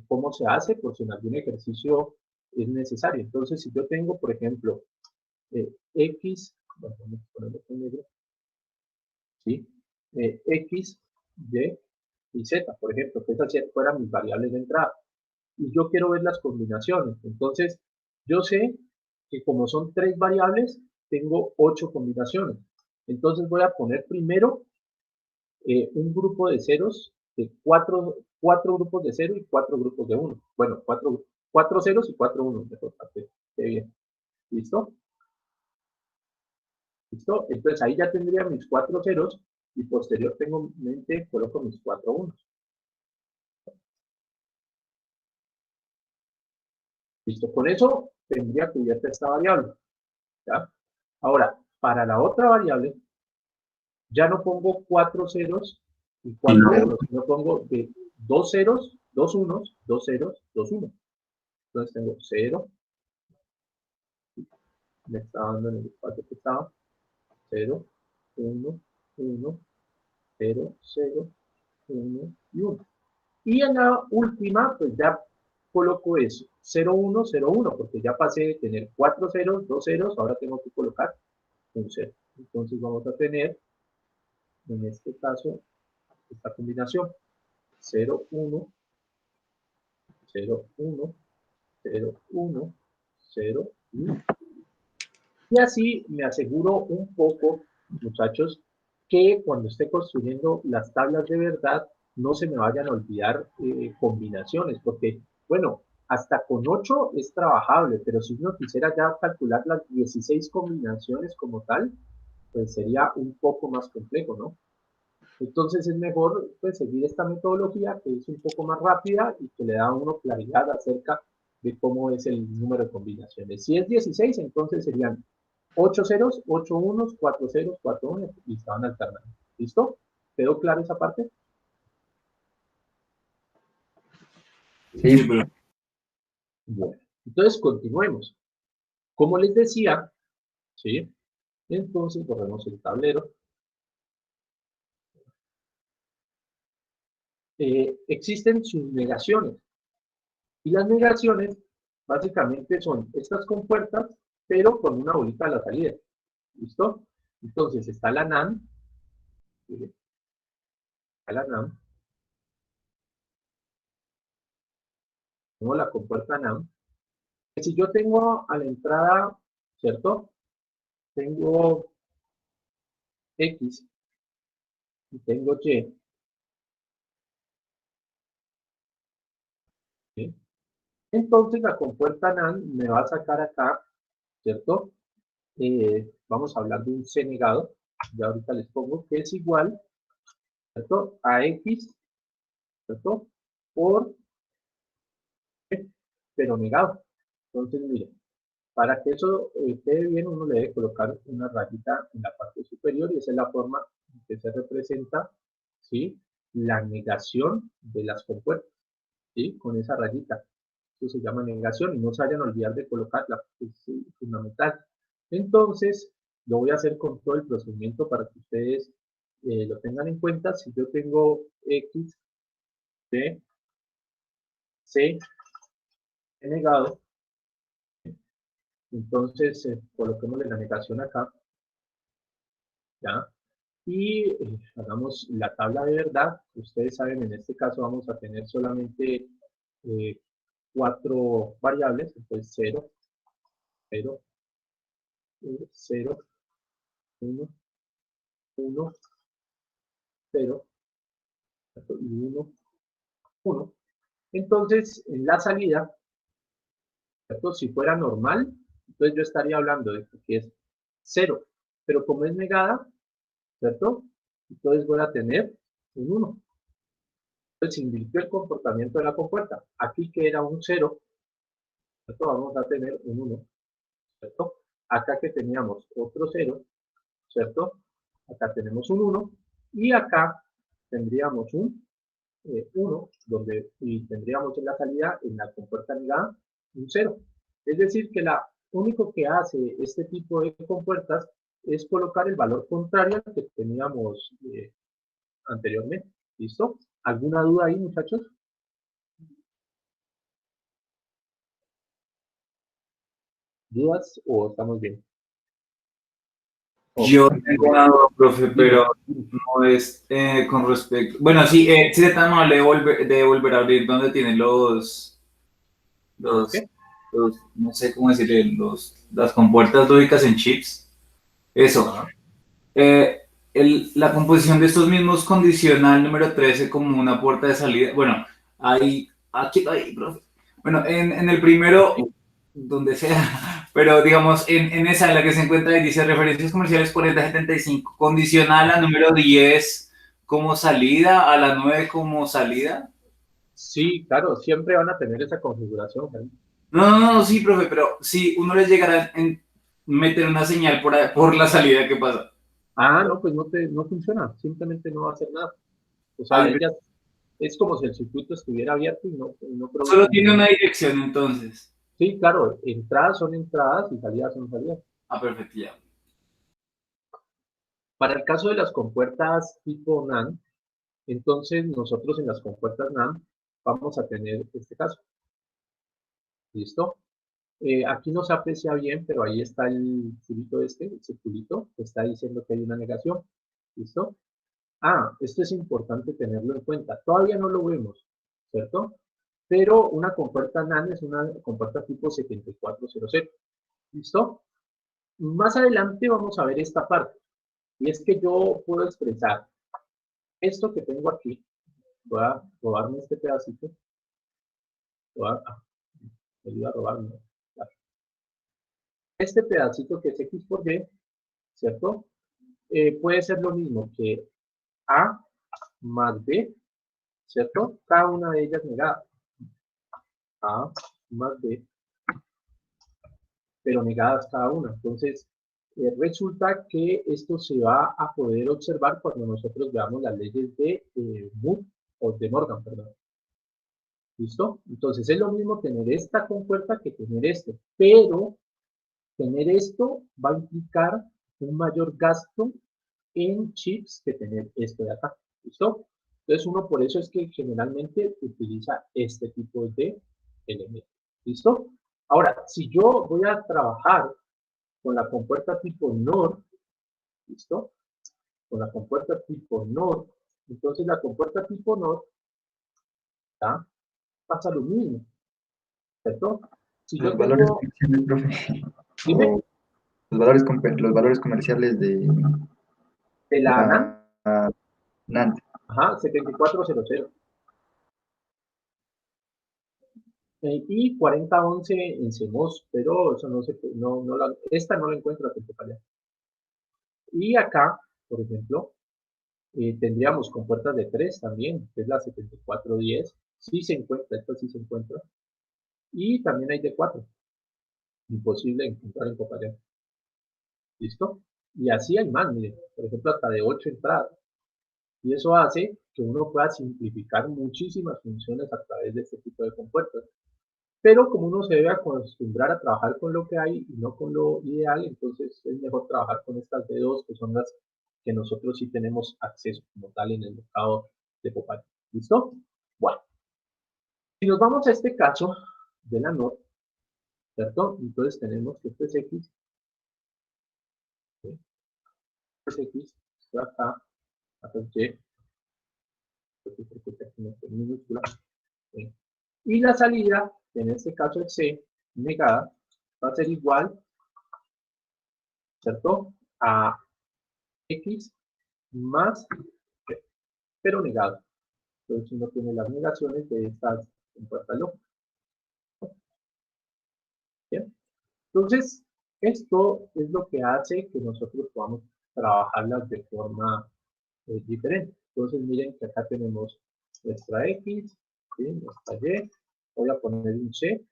cómo se hace, por si en algún ejercicio es necesario. Entonces, si yo tengo, por ejemplo, X, bueno, vamos a ponerlo con negro, ¿sí? X, Y y Z, por ejemplo, que esas fueran mis variables de entrada. Y yo quiero ver las combinaciones. Entonces, yo sé que como son 3 variables, tengo 8 combinaciones. Entonces voy a poner primero un grupo de ceros, de 4 grupos de 0 y 4 grupos de 1. Bueno, 4 ceros y 4 unos, mejor, bien. ¿Listo? ¿Listo? Entonces ahí ya tendría mis 4 ceros y posteriormente coloco mis 4 unos. Listo, con eso tendría cubierta esta variable. ¿Ya? Ahora, para la otra variable, ya no pongo 4 ceros y 4 unos, sino pongo de 2 ceros, 2 unos, 2 ceros, 2 unos. Entonces tengo 0, me está dando en el espacio que estaba, 0, 1, 1, 0, 0, 1 y 1. Y en la última, pues ya coloco eso, 0, 1, 0, 1, porque ya pasé de tener 4 ceros, 2 ceros, ahora tengo que colocar un 0. Entonces vamos a tener, en este caso, esta combinación, 0, 1, 0, 1, 0, 1, 0, 1. Y así me aseguro un poco, muchachos, que cuando esté construyendo las tablas de verdad, no se me vayan a olvidar combinaciones, porque, bueno, hasta con 8 es trabajable, pero si uno quisiera ya calcular las 16 combinaciones como tal, pues sería un poco más complejo, ¿no? Entonces es mejor pues, seguir esta metodología que es un poco más rápida y que le da a uno claridad acerca de cómo es el número de combinaciones. Si es 16, entonces serían 8 ceros, 8 unos, 4 ceros, 4 unos y estaban alternando. ¿Listo? ¿Quedó clara esa parte? Sí, Bueno, entonces continuemos. Como les decía, ¿sí? Entonces borremos el tablero. Existen sus negaciones. Y las negaciones básicamente son estas compuertas, pero con una bolita a la salida. ¿Listo? Entonces está la NAND. ¿Sí? Está la NAND. Tengo la compuerta NAND. Que si yo tengo a la entrada, ¿cierto? Tengo X y tengo Y. ¿Sí? Entonces la compuerta NAND me va a sacar acá, ¿cierto? Vamos a hablar de un C negado. Ya ahorita les pongo que es igual, ¿cierto? A X, ¿cierto? Por pero negado. Entonces, miren, para que eso quede bien, uno le debe colocar una rayita en la parte superior y esa es la forma en que se representa, ¿sí? La negación de las compuertas, ¿sí? Con esa rayita. Eso se llama negación y no se vayan a olvidar de colocarla, es fundamental. Entonces, lo voy a hacer con todo el procedimiento para que ustedes lo tengan en cuenta. Si yo tengo X, B, C, negado, entonces coloquémosle la negación acá, ¿ya? Y hagamos la tabla de verdad. Ustedes saben, en este caso vamos a tener solamente 4 variables, entonces 0, 0, 0, 1, 1, 0, y 1, 1. Entonces, en la salida, ¿cierto? Si fuera normal, entonces yo estaría hablando de que es 0, pero como es negada, ¿cierto? Entonces voy a tener un 1. Entonces invirtió el comportamiento de la compuerta. Aquí que era un 0, ¿cierto? Vamos a tener un 1, ¿cierto? Acá que teníamos otro 0, ¿cierto? Acá tenemos un 1 y acá tendríamos un 1, donde y tendríamos en la salida, en la compuerta negada, un 0. Es decir, que lo único que hace este tipo de compuertas es colocar el valor contrario al que teníamos anteriormente. ¿Listo? ¿Alguna duda ahí, muchachos? ¿Dudas o estamos bien? Yo tengo una duda, profe, pero no es con respecto. Bueno, sí, si es tan amable de volver a abrir donde tienen los, ¿Qué? no sé cómo decirle, las compuertas lógicas en chips. Eso. Ajá. Eh, la composición de estos mismos condiciona al número 13 como una puerta de salida. Bueno, aquí, profe. Bueno, en el primero, donde sea, Pero digamos, en esa en la que se encuentra ahí dice referencias comerciales 4075, condiciona a la número 10 como salida, a la 9 como salida. Sí, claro, siempre van a tener esa configuración, Jaime. No, sí, profe, pero si uno les llegara a meter una señal por la salida, ¿qué pasa? Ah, no, pues no funciona, simplemente no va a hacer nada. O sea, Ah, ella es como si el circuito estuviera abierto y no solo produce tiene ningún. una dirección entonces. Sí, claro, entradas son entradas y salidas son salidas. Ah, perfecto, ya. Para el caso de las compuertas tipo NAND, entonces nosotros en las compuertas NAND vamos a tener este caso. ¿Listo? Aquí no se aprecia bien, pero ahí está el circulito el circulito, que está diciendo que hay una negación. ¿Listo? Ah, esto es importante tenerlo en cuenta. Todavía no lo vemos, ¿cierto? Pero una compuerta NAND es una compuerta tipo 7400. ¿Listo? Más adelante vamos a ver esta parte. Y es que yo puedo expresar esto que tengo aquí. Voy a robarme este pedacito. Me iba a robar, ¿no? Este pedacito que es X por Y, ¿cierto? Puede ser lo mismo que A más B, ¿cierto? Cada una de ellas negada. A más B, pero negadas cada una. Entonces, resulta que esto se va a poder observar cuando nosotros veamos las leyes de Moore o de Morgan, perdón. ¿Listo? Entonces, es lo mismo tener esta compuerta que tener esto, pero tener esto va a implicar un mayor gasto en chips que tener esto de acá. ¿Listo? Entonces, uno por eso es que generalmente utiliza este tipo de elementos. ¿Listo? Ahora, si yo voy a trabajar con la compuerta tipo NOR, ¿listo? Con la compuerta tipo NOR, entonces la compuerta tipo NOR, ¿ya? Pasa lo mismo, ¿cierto? Si yo Los valores tengo, comerciales, profe, dime, o los valores comerciales de de la ANAN, la NAND. ajá, 7400, y 4011 en CMOS, pero eso no se, esta no la encuentro a allá. Y acá, por ejemplo, tendríamos compuertas de 3 también, que es la 7410, sí se encuentra, esta sí se encuentra, y también hay de 4, imposible encontrar en Copayán. ¿Listo? Y así hay más, miren, por ejemplo, hasta de 8 entradas. Y eso hace que uno pueda simplificar muchísimas funciones a través de este tipo de compuertas. Pero como uno se debe acostumbrar a trabajar con lo que hay y no con lo ideal, entonces es mejor trabajar con estas D2, que son las que nosotros sí tenemos acceso como tal en el mercado de Popeye. ¿Listo? Bueno, si nos vamos a este caso de la NOT, ¿cierto? Entonces tenemos que esto es X, ¿sí? Esto es X, esto acá es Y, minúscula, ¿sí? Y la salida, en este caso es C, negada, va a ser igual, ¿cierto? A X más, pero negado. Entonces uno tiene las negaciones de estas compuertas lógicas. ¿Bien? Entonces, esto es lo que hace que nosotros podamos trabajarlas de forma diferente. Entonces, miren que acá tenemos nuestra X, ¿sí? Nuestra Y, voy a poner un C,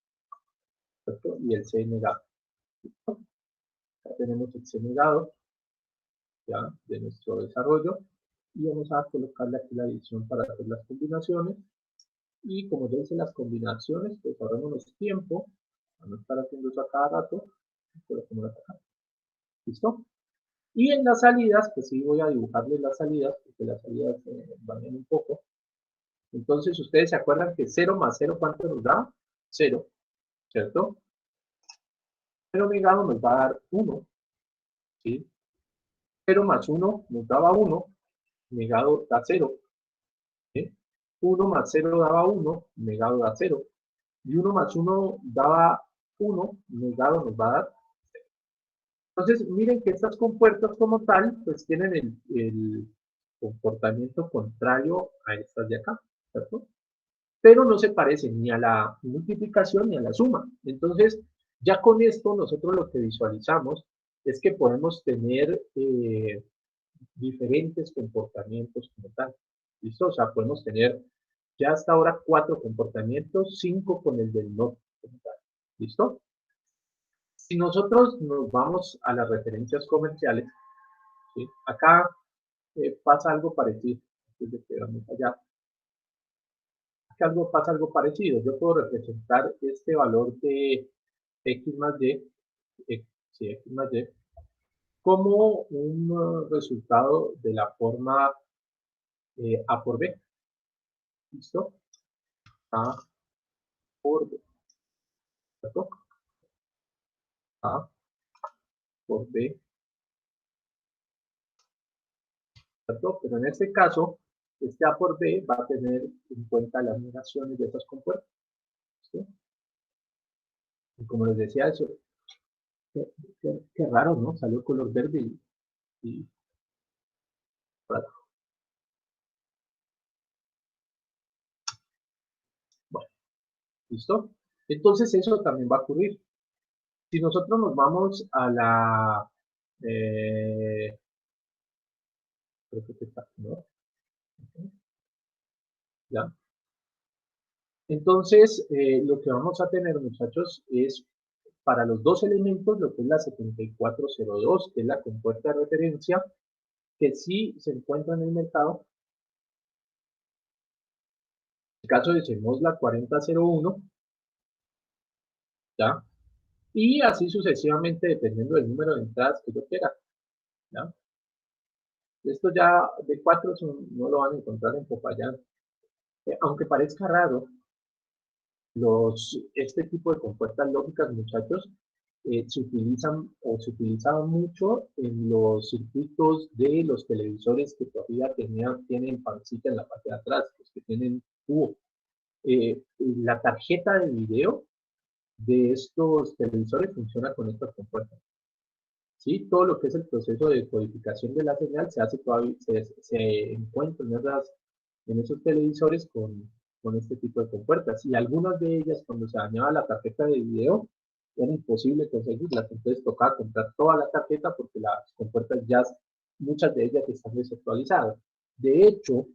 ¿cierto? Y el C negado. ¿Listo? Acá tenemos el C negado, ya, de nuestro desarrollo, y vamos a colocarle aquí la edición para hacer las combinaciones. Y como ya hice las combinaciones, pues ahorrémonos tiempo, para no estar haciendo eso a cada rato, coloquémoslas acá. ¿Listo? Y en las salidas, pues sí voy a dibujarles las salidas, porque las salidas varían un poco. Entonces, ustedes se acuerdan que 0 más 0, ¿cuánto nos da? 0, ¿cierto? 0 negado nos va a dar 1, ¿sí? 0 más 1 nos daba 1, negado da 0, ¿sí? 1 más 0 daba 1, negado da 0. Y 1 más 1 daba 1, negado nos va a dar. Entonces, miren que estas compuertas como tal, pues tienen el comportamiento contrario a estas de acá, ¿cierto? Pero no se parecen ni a la multiplicación ni a la suma. Entonces, Ya con esto nosotros lo que visualizamos es que podemos tener diferentes comportamientos como tal. ¿Listo? O sea, podemos tener ya hasta ahora 4 comportamientos, 5 con el del no como tal. ¿Listo? Si nosotros nos vamos a las referencias comerciales, ¿sí? Acá pasa algo parecido. Antes de que vamos allá, acá pasa algo parecido. Yo puedo representar este valor de x más y, sí, x más y, como un resultado de la forma A por B. ¿Listo? A por B. ¿Cierto? A por B. ¿Cierto? Pero en este caso, este A por B va a tener en cuenta las negaciones de esas compuertas. ¿Sí? Y como les decía, eso, qué raro, ¿no? Salió color verde y raro. Bueno, ¿listo? Entonces eso también va a ocurrir. Si nosotros nos vamos a la... creo que está, ¿no? ¿Ya? Entonces, lo que vamos a tener, muchachos, es para los dos elementos, lo que es la 7402, que es la compuerta de referencia, que sí se encuentra en el mercado. En el caso decimos la 4001, ¿ya? Y así sucesivamente, dependiendo del número de entradas que yo quiera, ¿ya? Esto ya de 4 no lo van a encontrar en Popayán. Aunque parezca raro, este tipo de compuertas lógicas, muchachos, se utilizan o se utilizaban mucho en los circuitos de los televisores que todavía tienen pancita en la parte de atrás, los que tienen cubo. La tarjeta de video de estos televisores funciona con estas compuertas. ¿Sí? Todo lo que es el proceso de codificación de la señal se hace todavía, se encuentra en esos televisores con este tipo de compuertas. Y algunas de ellas, cuando se dañaba la tarjeta de video, era imposible conseguirlas. Entonces tocaba comprar toda la tarjeta porque las compuertas ya, muchas de ellas están desactualizadas. De hecho,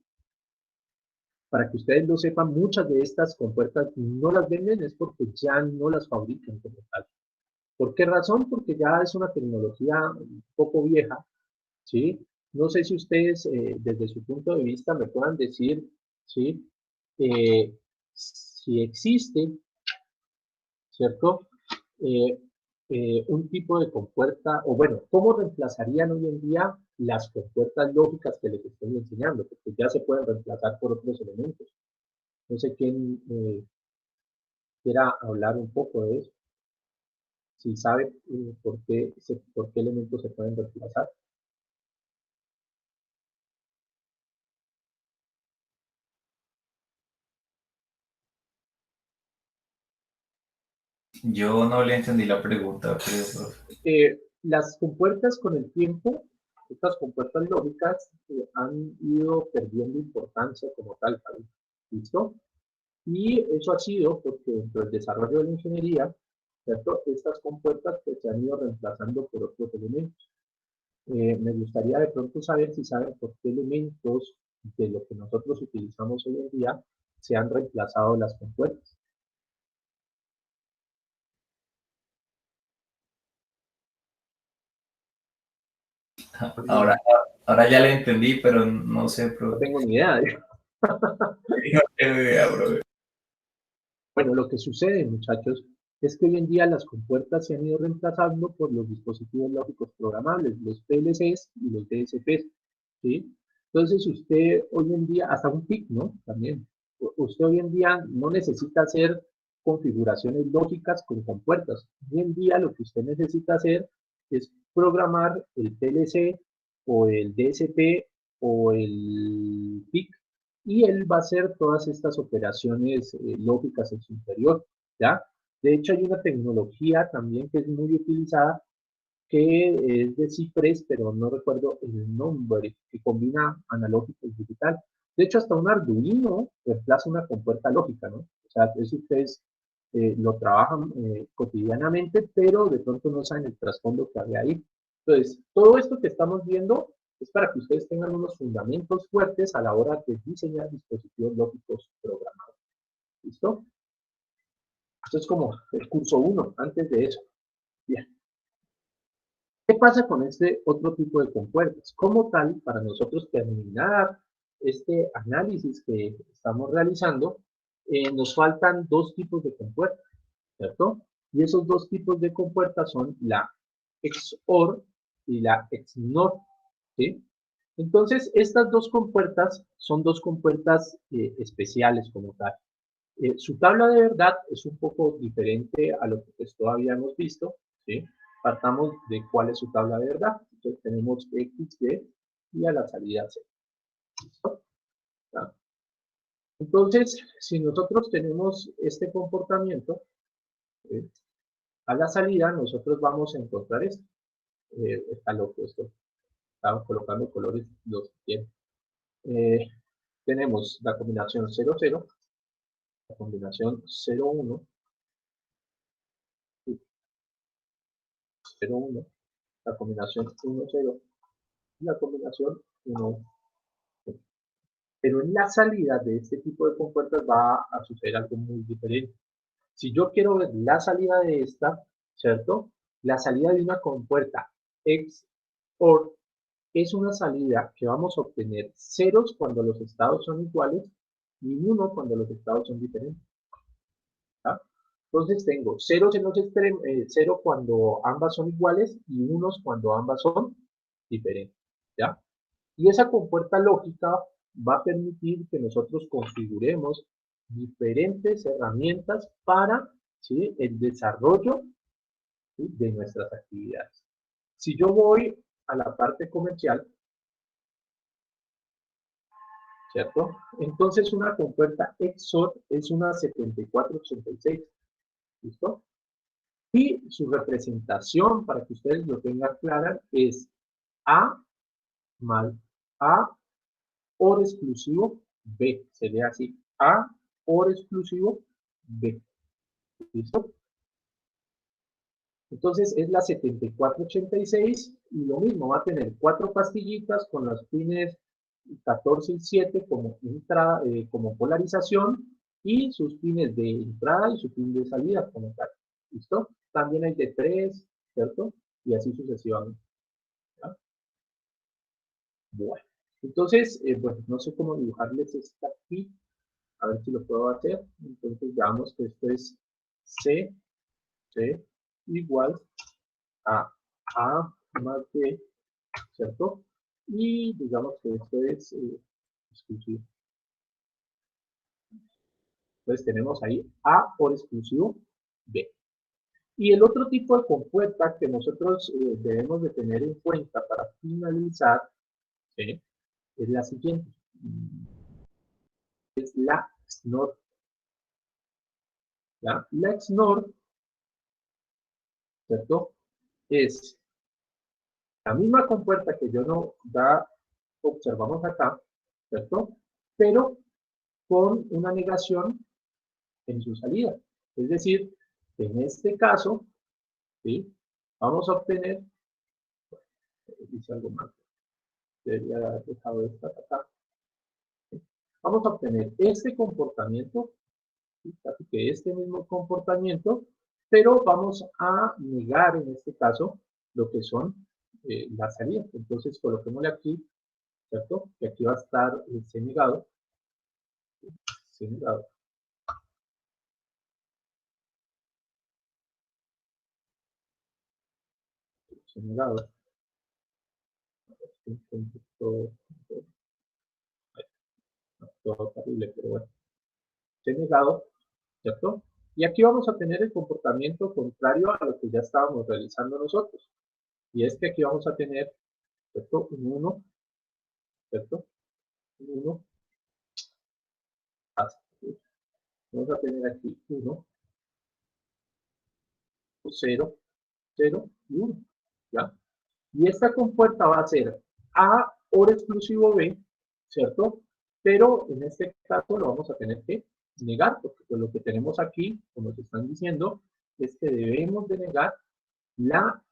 para que ustedes lo sepan, muchas de estas compuertas no las venden es porque ya no las fabrican como tal. ¿Por qué razón? Porque ya es una tecnología un poco vieja, ¿sí? No sé si ustedes, desde su punto de vista, me puedan decir, ¿sí? Si existe, ¿cierto? Eh, un tipo de compuerta, o bueno, ¿cómo reemplazarían hoy en día las compuertas lógicas que les estoy enseñando? Porque ya se pueden reemplazar por otros elementos. No sé quién quiera hablar un poco de eso, si sabe por qué elementos se pueden reemplazar. Yo no le entendí la pregunta, creo, profe. Las compuertas con el tiempo, estas compuertas lógicas han ido perdiendo importancia como tal, ¿listo? Y eso ha sido porque dentro del desarrollo de la ingeniería, ¿cierto? Estas compuertas pues, se han ido reemplazando por otros elementos. Me gustaría de pronto saber si saben por qué elementos de lo que nosotros utilizamos hoy en día se han reemplazado las compuertas. Ahora, ahora ya le entendí, pero no sé, No profe. tengo ni idea. No tengo idea, profe. Bueno, lo que sucede, muchachos, es que hoy en día las compuertas se han ido reemplazando por los dispositivos lógicos programables, los PLCs y los DSPs, ¿sí? Entonces usted hoy en día, hasta un PIC, ¿no? También, usted hoy en día no necesita hacer configuraciones lógicas con compuertas. Hoy en día lo que usted necesita hacer es programar el PLC o el DSP o el PIC y él va a hacer todas estas operaciones lógicas en su interior, ¿ya? De hecho, hay una tecnología también que es muy utilizada, que es de Cipres, pero no recuerdo el nombre, que combina analógico y digital. De hecho, hasta un Arduino reemplaza una compuerta lógica, ¿no? O sea, eso ustedes lo trabajan cotidianamente, pero de pronto no saben el trasfondo que había ahí. Entonces, todo esto que estamos viendo es para que ustedes tengan unos fundamentos fuertes a la hora de diseñar dispositivos lógicos programados. ¿Listo? Esto es como el curso 1, antes de eso. Bien. ¿Qué pasa con este otro tipo de compuertas? Como tal, para nosotros terminar este análisis que estamos realizando, nos faltan dos tipos de compuertas, ¿cierto? Y esos dos tipos de compuertas son la XOR y la XNOR, ¿sí? Entonces, estas dos compuertas son dos compuertas especiales como tal. Su tabla de verdad es un poco diferente a lo que pues, todavía hemos visto, ¿sí? Partamos de cuál es su tabla de verdad. Entonces tenemos X, Y a la salida C. ¿Listo? ¿Ya? Entonces, si nosotros tenemos este comportamiento, ¿sí? A la salida nosotros vamos a encontrar esto. Está loco esto. Estamos colocando colores los que quieren. Tenemos la combinación 0, 0, la combinación 0, 1, 0, 1, la combinación 1, 0 y la combinación 1. Pero en la salida de este tipo de compuertas va a suceder algo muy diferente. Si yo quiero ver la salida de esta, ¿cierto? La salida de una compuerta XOR es una salida que vamos a obtener ceros cuando los estados son iguales y 1 cuando los estados son diferentes. ¿Ya? Entonces tengo ceros en los extremos, 0 cuando ambas son iguales y unos cuando ambas son diferentes. ¿Ya? Y esa compuerta lógica va a permitir que nosotros configuremos diferentes herramientas para, ¿sí?, el desarrollo, ¿sí?, de nuestras actividades. Si yo voy a la parte comercial, ¿cierto? Entonces una compuerta XOR es una 7486, ¿listo? Y su representación, para que ustedes lo tengan clara, es A mal A OR exclusivo B. Sería así. A OR exclusivo B. ¿Listo? Entonces es la 7486 y lo mismo, va a tener 4 pastillitas con las pines 14 y 7 como, como polarización y sus pines de entrada y su pin de salida como tal. ¿Listo? También hay de 3, ¿cierto? Y así sucesivamente. ¿Ya? Bueno, entonces, bueno, no sé cómo dibujarles esta aquí. A ver si lo puedo hacer. Entonces, veamos que esto es C igual a A más B, ¿cierto? Y digamos que esto es exclusivo. Entonces tenemos ahí A por exclusivo B. Y el otro tipo de compuerta que nosotros debemos de tener en cuenta para finalizar, ¿sí?, es la siguiente. Es la XNOR. ¿Ya? La XNOR, ¿cierto?, es la misma compuerta que yo no da, observamos acá, ¿cierto? Pero con una negación en su salida. Es decir, en este caso, ¿sí?, vamos a obtener, dice algo más, debería haber dejado esta acá, ¿sí? Vamos a obtener este comportamiento, ¿sí?, casi que este mismo comportamiento, pero vamos a negar en este caso lo que son las salidas. Entonces coloquémosle aquí, ¿cierto? Que aquí va a estar C negado, C negado. C negado. Todo terrible, pero bueno. C negado, ¿cierto? Y aquí vamos a tener el comportamiento contrario a lo que ya estábamos realizando nosotros. Y es que aquí vamos a tener, ¿cierto?, un 1, ¿cierto? Un 1. Vamos a tener aquí 1, 0, 0 y 1. ¿Ya? Y esta compuerta va a ser A OR exclusivo B, ¿cierto? Pero en este caso lo vamos a tener que negar, porque pues, lo que tenemos aquí, como te están diciendo, es que debemos de negar la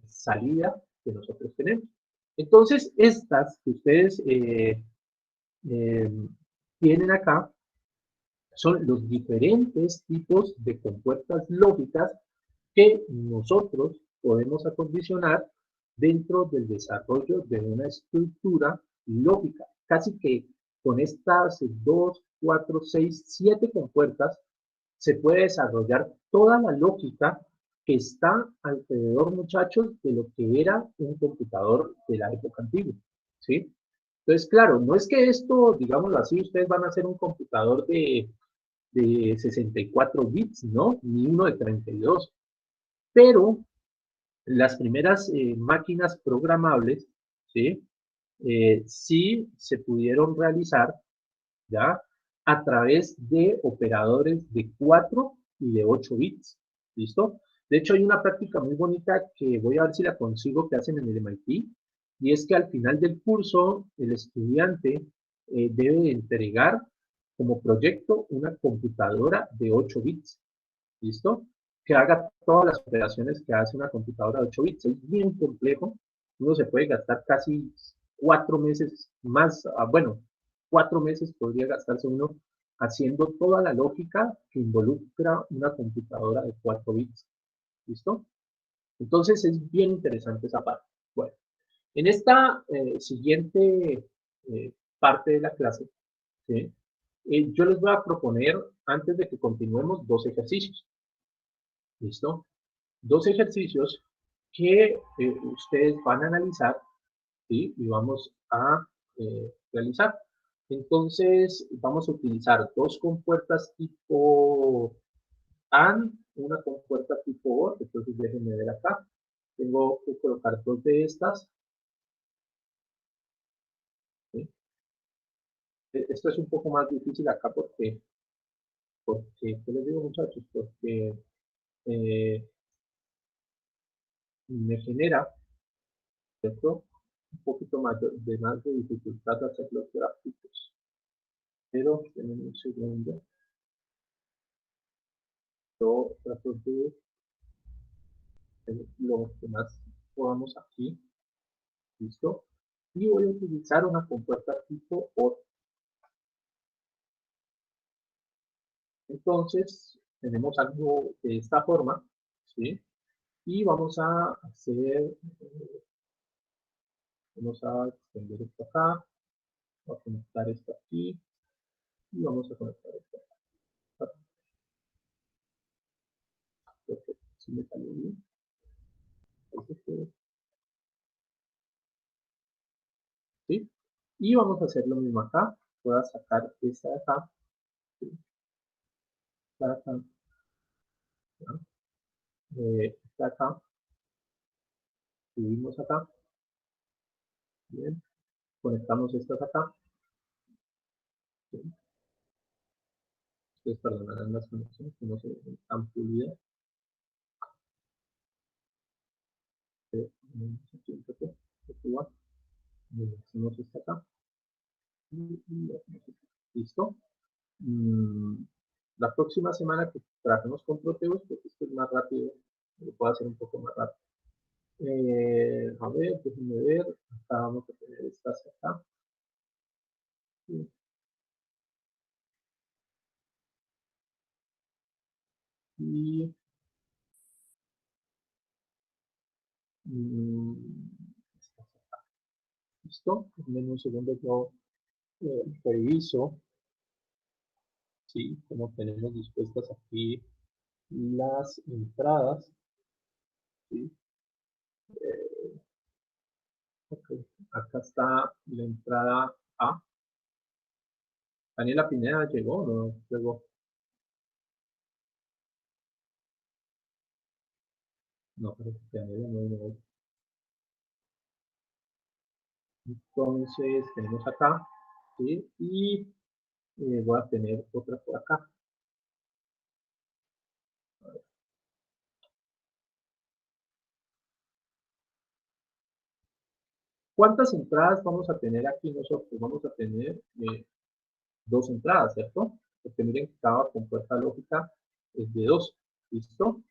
salida que nosotros tenemos. Entonces, estas que ustedes eh, tienen acá son los diferentes tipos de compuertas lógicas que nosotros podemos acondicionar dentro del desarrollo de una estructura lógica. Casi que con estas 2, 4, 6, 7 compuertas se puede desarrollar toda la lógica que está alrededor, muchachos, de lo que era un computador de la época antigua, ¿sí? Entonces, claro, no es que esto, digámoslo así, ustedes van a hacer un computador de 64 bits, ¿no? Ni uno de 32. Pero las primeras máquinas programables, ¿sí? Sí se pudieron realizar, ¿ya? A través de operadores de 4 y de 8 bits, ¿listo? De hecho, hay una práctica muy bonita que voy a ver si la consigo que hacen en el MIT, y es que al final del curso el estudiante debe entregar como proyecto una computadora de 8 bits, ¿listo? Que haga todas las operaciones que hace una computadora de 8 bits. Es bien complejo. Uno se puede gastar casi 4 meses más, bueno, 4 meses podría gastarse uno haciendo toda la lógica que involucra una computadora de 4 bits. ¿Listo? Entonces es bien interesante esa parte. Bueno, en esta siguiente parte de la clase, ¿sí? Yo les voy a proponer, antes de que continuemos, dos ejercicios. ¿Listo? Dos ejercicios que ustedes van a analizar, ¿sí? Y vamos a realizar. Entonces, vamos a utilizar dos compuertas tipo AND, una compuerta tipo OR. Entonces, déjenme ver acá. Tengo que colocar dos de estas. ¿Sí? Esto es un poco más difícil acá porque ¿qué les digo, muchachos? Porque me genera, ¿cierto? Un poquito más de dificultad hacer los gráficos. Pero, en un segundo, yo trato de hacer lo que más podamos aquí. ¿Listo? Y voy a utilizar una compuerta tipo OR. Entonces, tenemos algo de esta forma, ¿sí? Y vamos a hacer, vamos a extender esto acá, vamos a conectar esto aquí, y vamos a conectar esto acá. Perfecto, si me salió bien. ¿Sí? Y vamos a hacer lo mismo acá. Voy a sacar esta de acá, ¿sí? Esta de acá, ¿no? Esta de acá, subimos acá, bien, conectamos estas acá, ¿sí? Ustedes perdonarán las conexiones que no se ven tan pulidas. Aquí un poco, igual, hacemos esta acá, y hacemos esta. ¿Listo? Mm, la próxima semana que trabajemos con Proteus, porque esto es más rápido, lo puedo hacer un poco más rápido. A ver, déjenme ver, acá vamos a tener estas acá. Sí. Y mm, listo, en un segundo yo reviso, ¿sí? Como tenemos dispuestas aquí las entradas, ¿sí? Okay. Acá está la entrada A. Daniela Pineda llegó, no llegó. No, pero Daniela no llegó. Entonces tenemos acá, ¿sí? Y voy a tener otra por acá. ¿Cuántas entradas vamos a tener aquí nosotros? Vamos a tener dos entradas, ¿cierto? porque miren que cada compuesta lógica es de 2, ¿listo?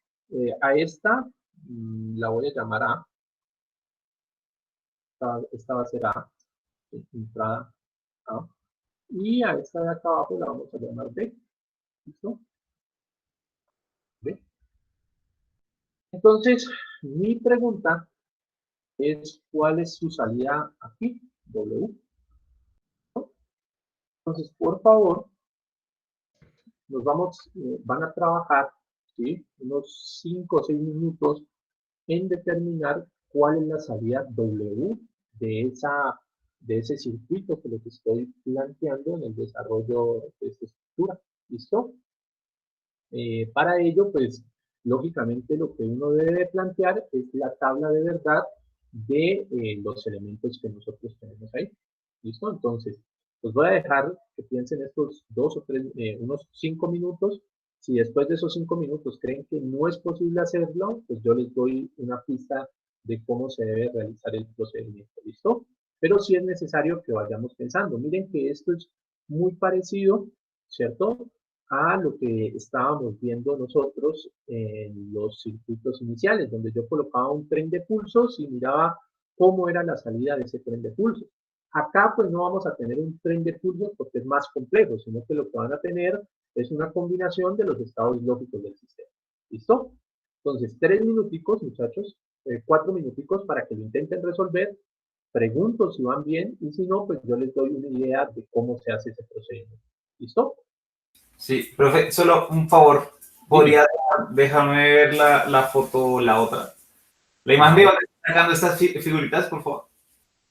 A esta la voy a llamar A, esta va a ser A, entrada A, y a esta de acá abajo la vamos a llamar B, ¿listo? B. Entonces, mi pregunta es, ¿cuál es su salida aquí? W. Entonces, por favor, van a trabajar, ¿sí? Unos 5 o 6 minutos en determinar cuál es la salida W de ese circuito que les estoy planteando en el desarrollo de esta estructura. ¿Listo? Para ello, pues, lógicamente lo que uno debe plantear es la tabla de verdad de los elementos que nosotros tenemos ahí. ¿Listo? Entonces, los voy a dejar que piensen estos 2 o 3, unos 5 minutos. Si después de esos 5 minutos creen que no es posible hacerlo, pues yo les doy una pista de cómo se debe realizar el procedimiento. ¿Listo? Pero sí es necesario que vayamos pensando. Miren que esto es muy parecido, ¿cierto? A lo que estábamos viendo nosotros en los circuitos iniciales, donde yo colocaba un tren de pulsos y miraba cómo era la salida de ese tren de pulsos. Acá pues no vamos a tener un tren de pulsos porque es más complejo, sino que lo que van a tener es una combinación de los estados lógicos del sistema. ¿Listo? Entonces, 3 minuticos, muchachos, 4 minuticos para que lo intenten resolver. Pregunto si van bien y si no, pues yo les doy una idea de cómo se hace ese procedimiento. ¿Listo? Sí, profe, solo un favor. Dime. ¿Podría dejarme ver la foto, la otra? La A imagen de ver, dónde está sacando estas figuritas, por favor.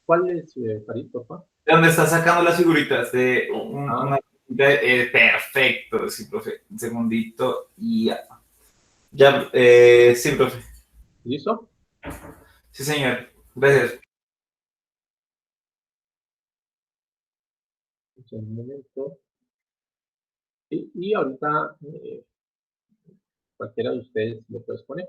¿cuál es, Farid, papá? ¿De dónde está sacando las figuritas? De Ah, perfecto, sí, profe. Un segundito y ya. Ya, sí, profe. ¿listo? Sí, señor. Gracias. Un momento. Y ahorita cualquiera de ustedes lo puede exponer.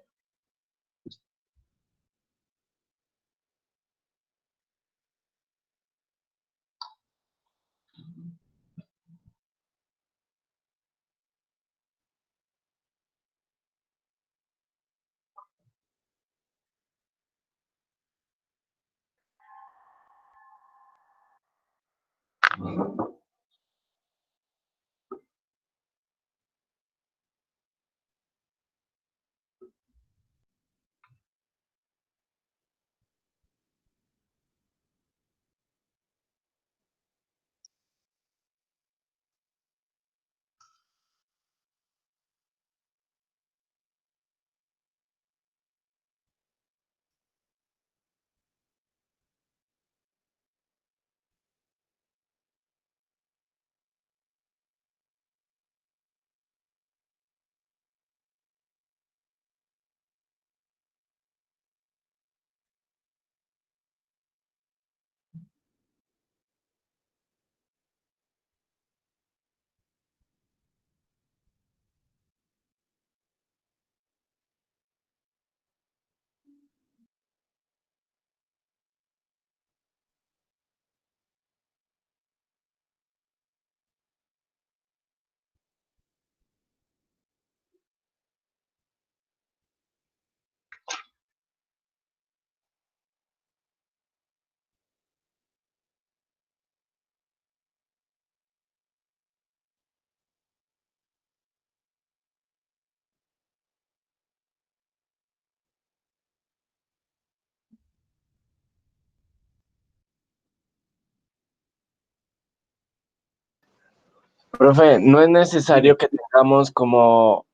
Profe, no es necesario Dime. que tengamos como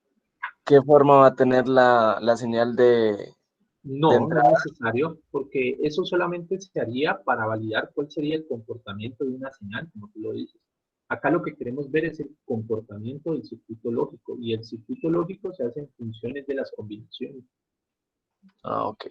qué forma va a tener la señal de No, no es entrada. necesario, porque eso solamente se haría para validar cuál sería el comportamiento de una señal, como tú lo dices. Acá lo que queremos ver es el comportamiento del circuito lógico, y el circuito lógico se hace en funciones de las combinaciones. Ah, ok.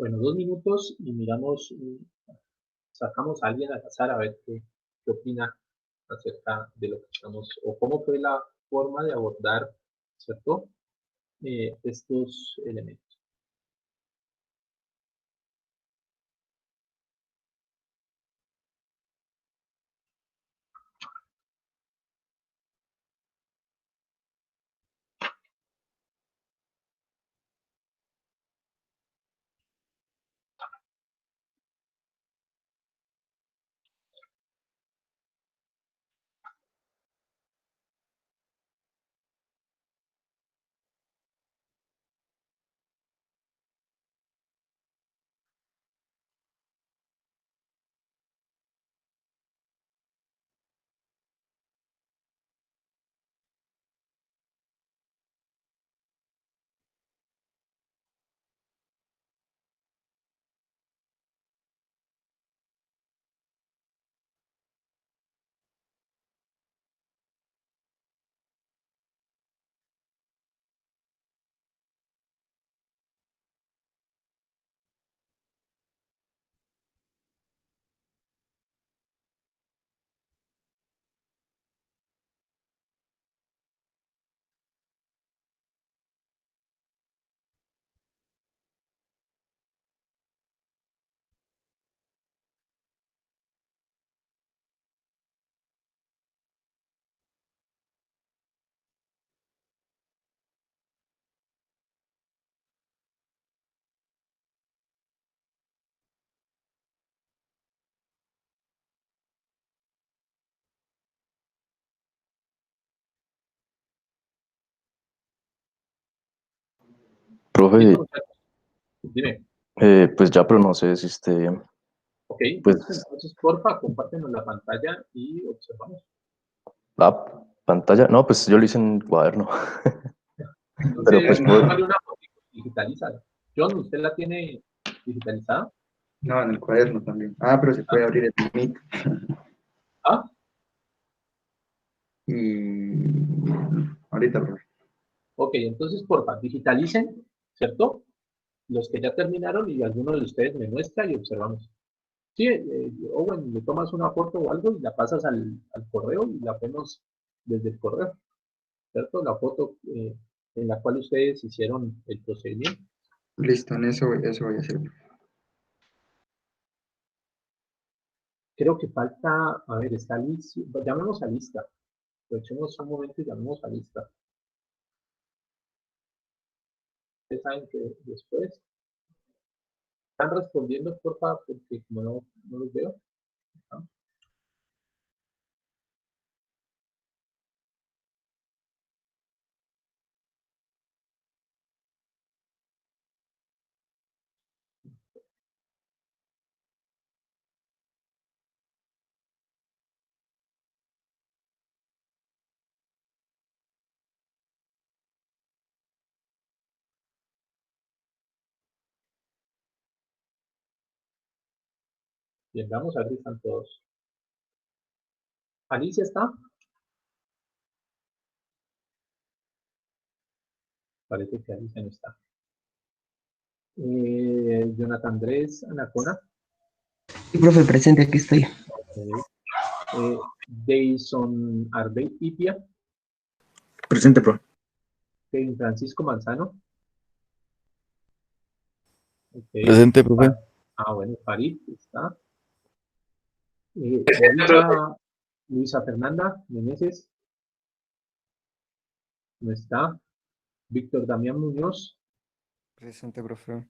Bueno, 2 minutos y miramos, sacamos a alguien al azar a ver qué opina acerca de lo que estamos, o cómo fue la forma de abordar, ¿cierto? Estos elementos. Profe, Listo, muchachos. Dime. pues ya, pero no sé si usted, Ok, pues listo. Entonces, porfa, compártenos la pantalla y observamos. la pantalla, no, pues yo lo hice en cuaderno, pero pues Entonces, puedo, tómale una foto y digitalízala. John, ¿usted la tiene digitalizada? No, en el cuaderno también. Ah, pero se puede abrir el Meet Ah, y ahorita, profe. ok, entonces, porfa, digitalicen, ¿cierto? Los que ya terminaron y alguno de ustedes me muestra y observamos. Sí, Owen, le tomas una foto o algo y la pasas al correo y la vemos desde el correo, ¿cierto? La foto en la cual ustedes hicieron el procedimiento. Listo, en eso voy a hacer. Creo que falta, a ver, está lista, llamemos a lista. Aprovechemos un momento y llamemos a lista. Ustedes saben que después están respondiendo, por favor, porque como no los veo. ¿No? Bien, vamos a ver si están todos. Alicia está. Parece que Alicia no está. Jonathan Andrés Anacona. Sí, profe, presente, aquí estoy. Deison Arbey Ipia. Presente, profe. Kevin Francisco Manzano. Okay. Presente, profe. Bueno, Farid está. Presente, profe. Luisa Fernanda Meneses. No está. Víctor Damián Muñoz. Presente, profe.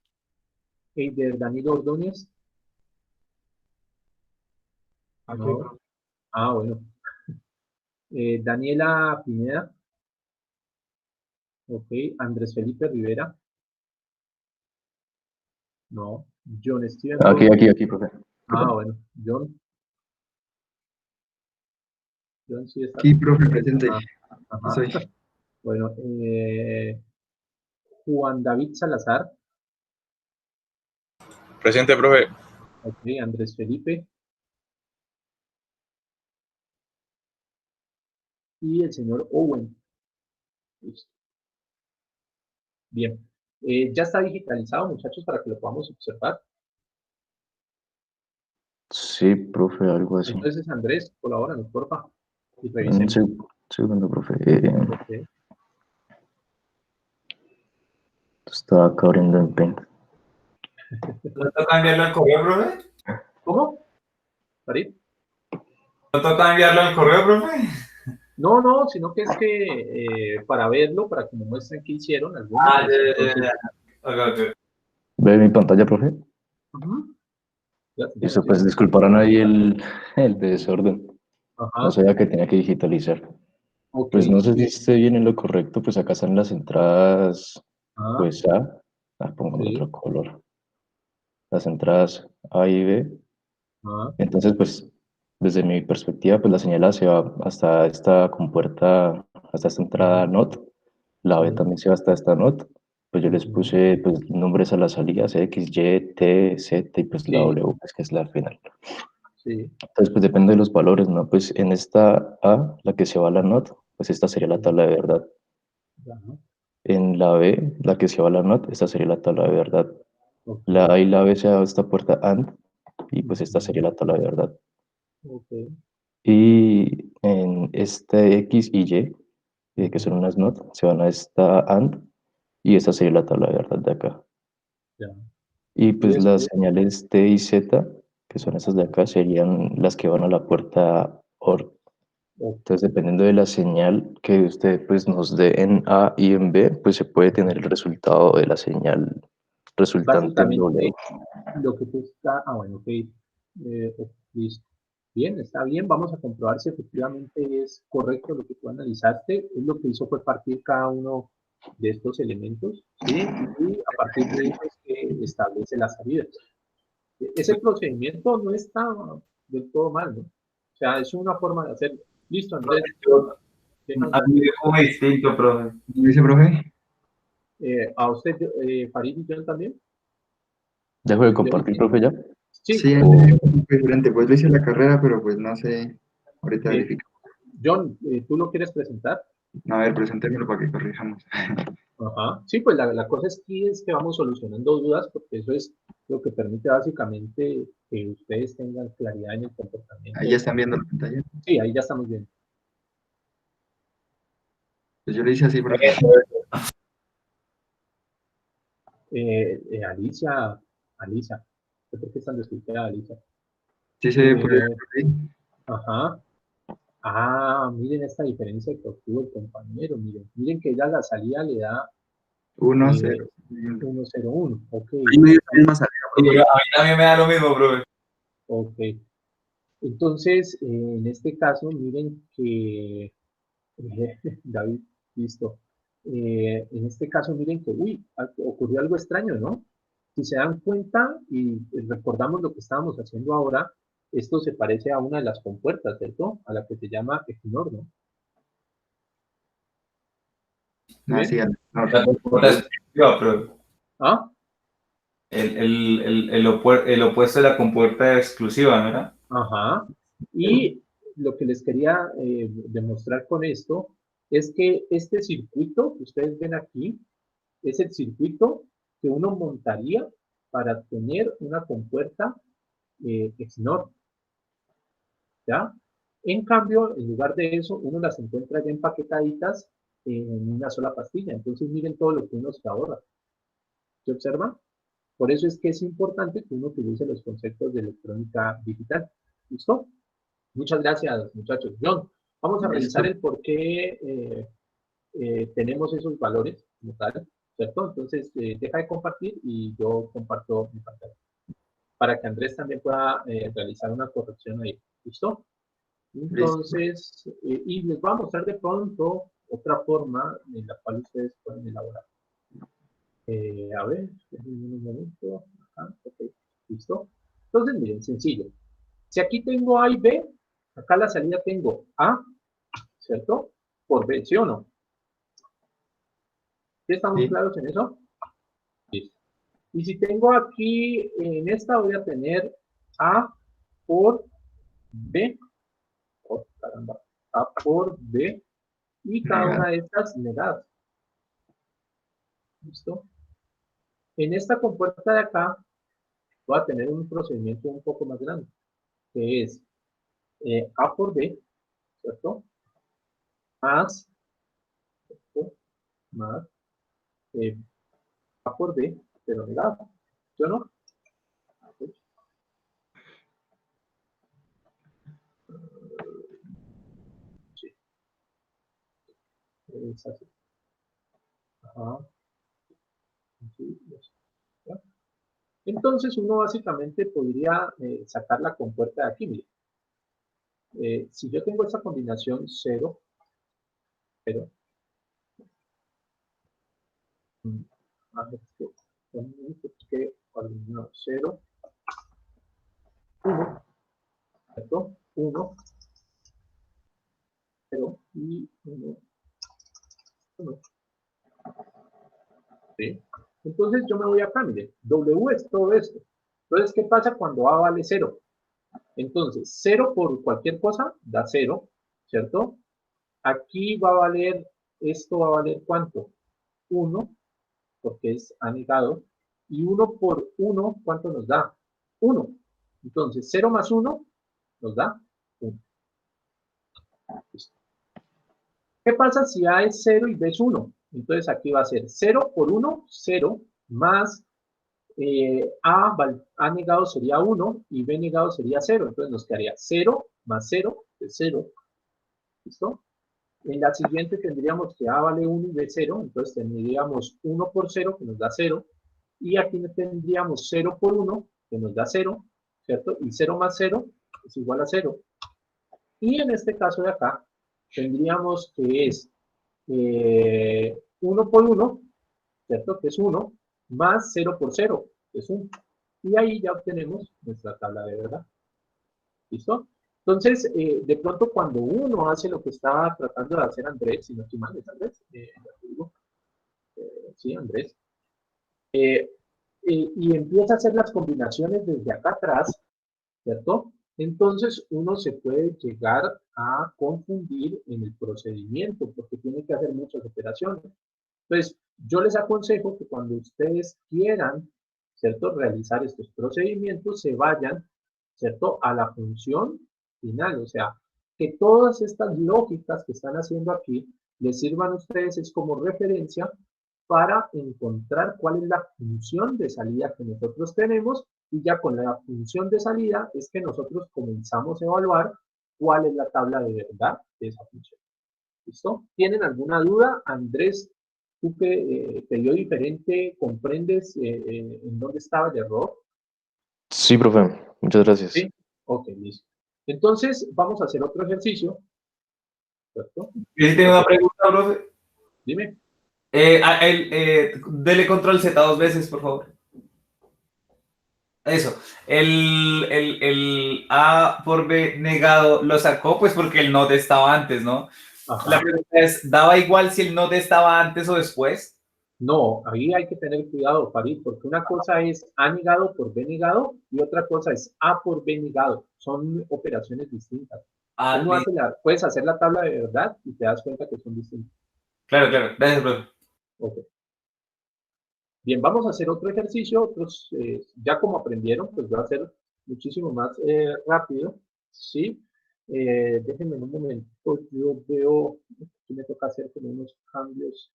Eider Danilo Ordóñez. No. Bueno. Daniela Pineda. Ok. Andrés Felipe Rivera. No. John Steven aquí, Gómez. profe. Bueno. John sí está. Aquí, profe, presente. Ajá. Soy. Bueno. Juan David Salazar. Presente, profe. Ok. Andrés Felipe. Y el señor Owen. Listo. Bien. Ya está digitalizado, muchachos, para que lo podamos observar. Sí, profe, algo así. Entonces, Andrés, colabóranos, porfa, y Un revisemos. segundo, profe. Ok. Estaba acá abriendo en Paint. ¿No toca enviarlo al correo, profe? ¿Cómo? ¿Farid? ¿No toca enviarlo al correo, profe? No, no, sino que es que para verlo, para que me muestren qué hicieron algunos, Ah, pues, ya, ya, entonces, ya. Ok, ok. ¿Ve mi pantalla, profe? ujú, ya la Listo, estoy pues viendo. disculparán ahí el desorden. No Ajá, sabía que tenía que digitalizar. ok. Pues no sé si esté bien en lo correcto, pues acá están las entradas, Ah, pues pongo sí. otro color. Las entradas A y B. Ah, Entonces, pues, desde mi perspectiva, pues la señal A se va hasta esta compuerta, hasta esta entrada NOT. La B sí, también se va hasta esta NOT. Pues yo les ujú, puse pues, nombres a las salidas, X, Y, T, Z y pues la sí, W, pues, que es la final. sí. Entonces, pues depende de los valores, ¿no? Pues en esta A, la que se va a la NOT, pues esta sería la tabla de verdad. Ajá, En la B, la que se va a la NOT, esta sería la tabla de verdad. ok. La A y la B se va a esta puerta AND y pues esta sería Ujú, la tabla de verdad. ok. Y en este X y Y, que son Ujú, unas NOT, se van a esta AND y esta sería la tabla de verdad de acá. ya. Y Y pues las después, señales T y Z, que son estas de acá, serían las que van a la puerta OR. ok. Entonces, dependiendo de la señal que usted pues, nos dé en A y en B, pues se puede tener el resultado de la señal resultante en W. Básicamente, lo que tú está, bueno, ok, listo. Bien, está bien. Vamos a comprobar si efectivamente es correcto lo que tú analizaste. Él lo que hizo fue partir cada uno de estos elementos, ¿sí? Y a partir de eso es que establece las salidas. Ese procedimiento no está del todo mal, ¿no? O sea, es una forma de hacerlo. Listo, Andrés, Yo- déjame A mí me decirte, como distinto, profe. ¿Lo dice, profe? a usted, Farid y yo también. ¿Dejo de ¿Le oí compartir, bien? profe, ya? Sí, Sí, O, es un poco diferente. Pues lo hice la carrera, pero pues no sé. Ahorita eh, verifico. John, ¿tú lo quieres presentar? A ver, presentémoslo para que corrijamos. Ajá. Sí, pues la cosa es que vamos solucionando dudas porque eso es lo que permite básicamente que ustedes tengan claridad en el Ahí ya comportamiento. están viendo la pantalla. Sí, ahí ya estamos bien. Pues yo lo hice así, profe. Alicia, ¿por qué están desculpada, Alicia? Sí se puede ver Eh, por ahí. ajá. Ah, miren esta diferencia que obtuvo el compañero, miren que ya la salida le da 1, 0. eh, 101, ok, Ahí me dio esa misma salida, Sí, profe. a mí también me da lo mismo, profe. ok. Entonces, en este caso, miren que David, listo. En este caso, miren que, uy, ocurrió algo extraño, ¿no? Si se dan cuenta y recordamos lo que estábamos haciendo ahora, esto se parece a una de las compuertas, ¿cierto? A la que se llama Equinor, ¿no? ¿Sí Ah, sí, ven? al La honor. compuerta exclusiva, profe. ¿Ah? El opuesto de la compuerta exclusiva, ¿no era? Ajá. Y lo que les quería demostrar con esto es que este circuito que ustedes ven aquí es el circuito que uno montaría para tener una compuerta XNOR, ¿ya? En cambio, en lugar de eso, uno las encuentra ya empaquetaditas en una sola pastilla. Entonces, miren todo lo que uno se ahorra. ¿Se observa? Por eso es que es importante que uno utilice los conceptos de electrónica digital. ¿Listo? Muchas gracias, muchachos. John, vamos a revisar Listo. el por qué tenemos esos valores como tal, ¿cierto? Entonces, deja de compartir y yo comparto mi pantalla para que Andrés también pueda realizar una corrección ahí. ¿Listo? Listo. Entonces, y les voy a mostrar de pronto otra forma en la cual ustedes pueden elaborar. A ver, un momento. Ajá, ok, listo. Entonces, miren, sencillo. Si aquí tengo A y B, acá la salida tengo A, ¿cierto? Por B, ¿sí o no? ¿Sí estamos Sí. claros en eso? Listo. Y si tengo aquí, en esta voy a tener A por B, oh, caramba, A por B, y cada una Negado. de estas negadas. ¿Listo? En esta compuerta de acá voy a tener un procedimiento un poco más grande, que es A por B, ¿cierto? Más, ¿cierto? Más A por B, pero negado, ¿sí o no? Sí, es así. Ajá. Sí, ¿ya? Entonces uno básicamente podría sacar la compuerta de aquí, mire. Si yo tengo esta combinación 0, 0, a ver, que 0, 1, ¿cierto? 1, 0 y 1, 1. ¿Sí? Entonces yo me voy acá, mire, W es todo esto. Entonces, ¿qué pasa cuando A vale 0? Entonces, 0 por cualquier cosa da 0, ¿cierto? Aquí va a valer, esto va a valer ¿cuánto? 1, porque es anegado. Y 1 por 1, ¿cuánto nos da? 1. Entonces, 0 más 1 nos da 1. Listo. ¿Qué pasa si A es 0 y B es 1? Entonces aquí va a ser 0 por 1, 0, más A negado sería 1 y B negado sería 0. Entonces nos quedaría 0 más 0 es 0. ¿Listo? En la siguiente tendríamos que A vale 1 y B 0. Entonces tendríamos 1 por 0 que nos da 0. Y aquí tendríamos 0 por 1 que nos da 0. ¿Cierto? Y 0 más 0 es igual a 0. Y en este caso de acá tendríamos que es 1 por 1, ¿cierto? Que es 1, más 0 por 0, que es 1. Y ahí ya obtenemos nuestra tabla de verdad. ¿Listo? Entonces, de pronto cuando uno hace lo que estaba tratando de hacer Andrés, si no estoy mal, es Andrés, sí, Andrés, y empieza a hacer las combinaciones desde acá atrás, ¿cierto? Entonces uno se puede llegar a confundir en el procedimiento porque tiene que hacer muchas operaciones. Entonces, yo les aconsejo que cuando ustedes quieran, ¿cierto?, realizar estos procedimientos, se vayan, ¿cierto?, a la función final. O sea, que todas estas lógicas que están haciendo aquí les sirvan a ustedes es como referencia para encontrar cuál es la función de salida que nosotros tenemos y ya con la función de salida es que nosotros comenzamos a evaluar cuál es la tabla de verdad de esa función. ¿Listo? ¿Tienen alguna duda? Andrés, tú que te dio diferente, ¿comprendes en dónde estaba el error? Sí, profe, muchas gracias. Sí. Ok, listo. Entonces, vamos a hacer otro ejercicio, ¿cierto? Yo sí tengo una pregunta, profe. Dime. Dele control Z 2 veces, por favor. Eso. El A por B negado lo sacó, pues porque el not estaba antes, ¿no? Ajá. La pregunta es, ¿daba igual si el not estaba antes o después? No, ahí hay que tener cuidado, Farid, porque una cosa es A negado por B negado y otra cosa es A por B negado. Son operaciones distintas. Ah, Uno hace puedes hacer la tabla de verdad y te das cuenta que son distintas. claro, claro. Gracias, profe. Ok. Bien, vamos a hacer otro ejercicio. Ya como aprendieron, pues va a ser muchísimo más rápido. ¿Sí? Déjenme un momento. Yo veo que me toca hacer como unos cambios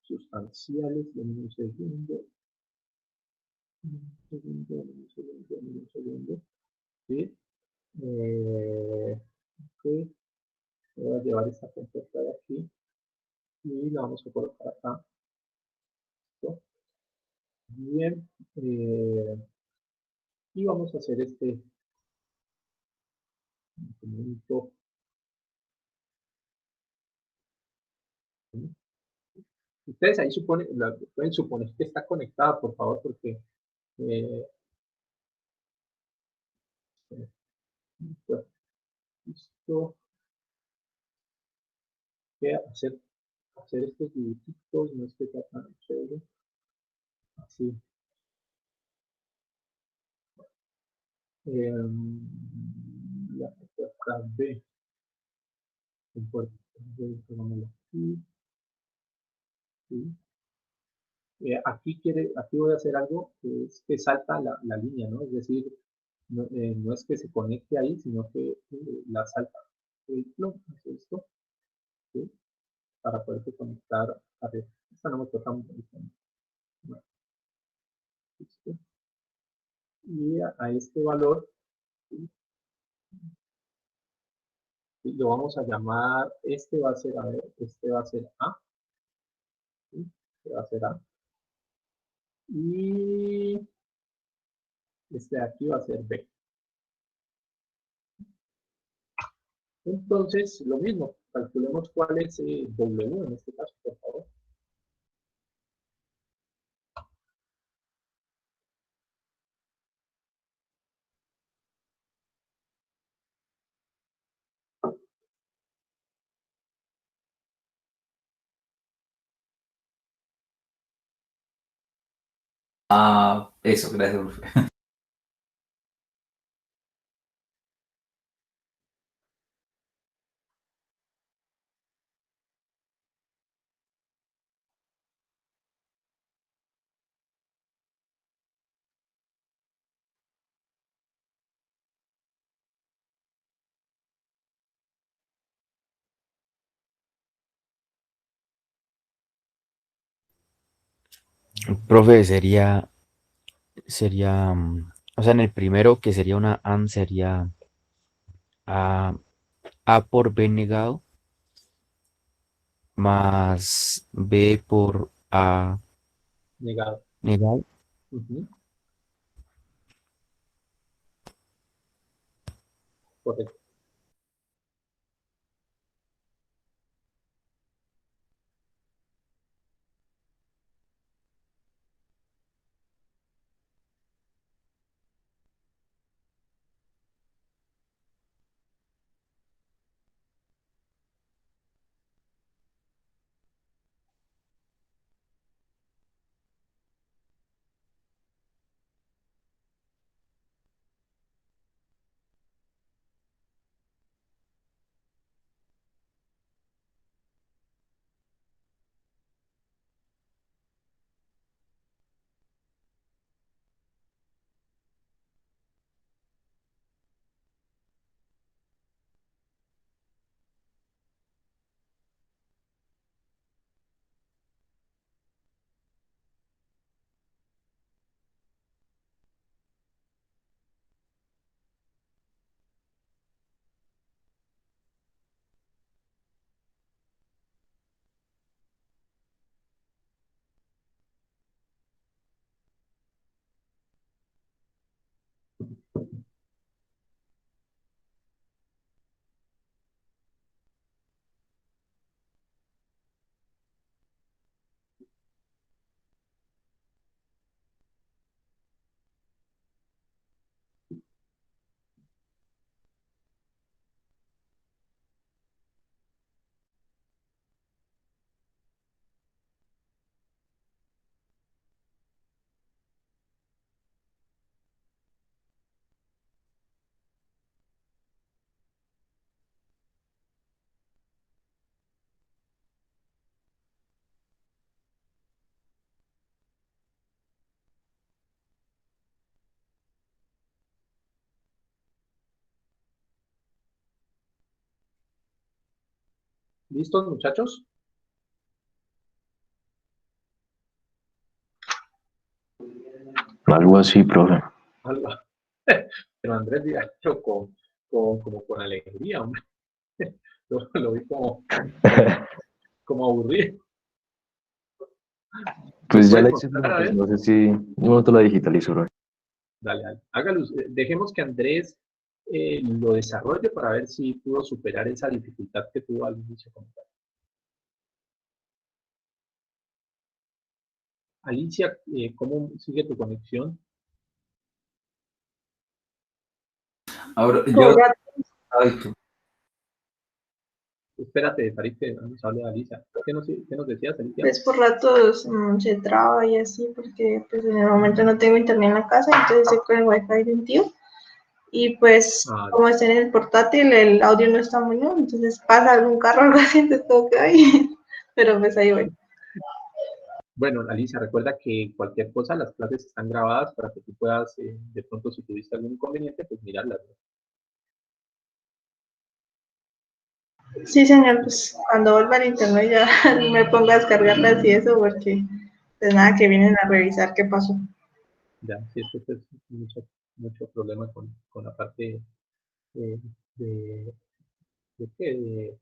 sustanciales. Denme un segundo. Un segundo. ¿Sí? Ok. Voy a llevar esta compuesta de aquí y la vamos a colocar acá. ¿Listo? Bien. Y vamos a hacer este documento. Ustedes ahí pueden suponer que está conectada, por favor, porque eh, pues, listo. Que hacer estos dibujitos no es que sea tan chévere. Así. La respuesta B. Pongámoslo aquí. Sí. aquí voy a hacer algo que es que salta la línea, ¿no? Es decir, no es que se conecte ahí, sino que la salta. Por ejemplo, hace esto, ¿sí? Para poderse conectar. A ver, esta no me toca mucho. Bueno, listo. Y a este valor, ¿sí? Y lo vamos a llamar, este va a ser, a ver, este va a ser A, ¿sí? Este va a ser A. Y este de aquí va a ser B. Entonces, lo mismo, calculemos cuál es W en este caso, por favor. Ah, eso, gracias, profe. Profe, o sea, en el primero que sería una AND sería A, A por B negado más B por A Negado. negado. Ujú, correcto. ¿Listos, muchachos? Algo así, profe. Algo. Pero Andrés dirá hecho como con alegría, hombre. Lo vi como aburrido. ¿Lo Pues ya la puedes hice, mostrar? profe, A pues ver. no sé si de momento la digitalizo, profe. Dale, dale. Hágalo. Dejemos que Andrés lo desarrolle para ver si pudo superar esa dificultad que tuvo al inicio. Alicia, ¿cómo sigue tu conexión? Ahora, Por yo, rato, ay, tú. Espérate, Farid, que nos hable de Alicia. ¿Qué nos decías, Alicia? pues por ratos se traba y así, porque pues en el momento no tengo internet en la casa, entonces estoy con el wifi de un tío. Y pues Ah, como está en el portátil, el audio no está muy bien, entonces pasa algún carro o algo así, entonces tengo que oír. Pero pues ahí voy. Bueno, Alicia, recuerda que cualquier cosa, las clases están grabadas para que tú puedas, de pronto, si tuviste algún inconveniente, pues mirarlas, ¿no? Sí, señor, pues cuando vuelva al internet ya me pongo a descargarlas y eso, porque pues nada, que vienen a revisar qué pasó. Ya, sí, esto es mucho problema con la parte de, de, ¿qué? De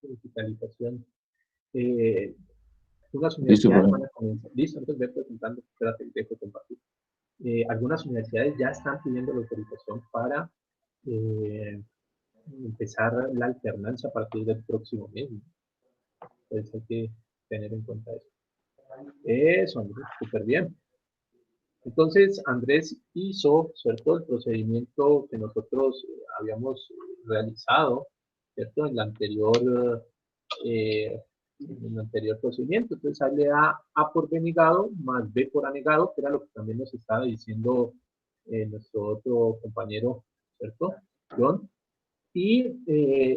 digitalización. Algunas Listo, universidades profe. van a comenzar, listo, entonces voy presentando, espérate, dejo compartir. Algunas universidades ya están pidiendo la autorización para empezar la alternancia a partir del próximo mes, ¿no? Entonces hay que tener en cuenta eso. Eso, Andrés, súper bien. Entonces, Andrés hizo, ¿cierto?, el procedimiento que nosotros habíamos realizado, ¿cierto?, en el anterior procedimiento. Entonces, ahí le da A por B negado más B por A negado, que era lo que también nos estaba diciendo nuestro otro compañero, ¿cierto?, John. Y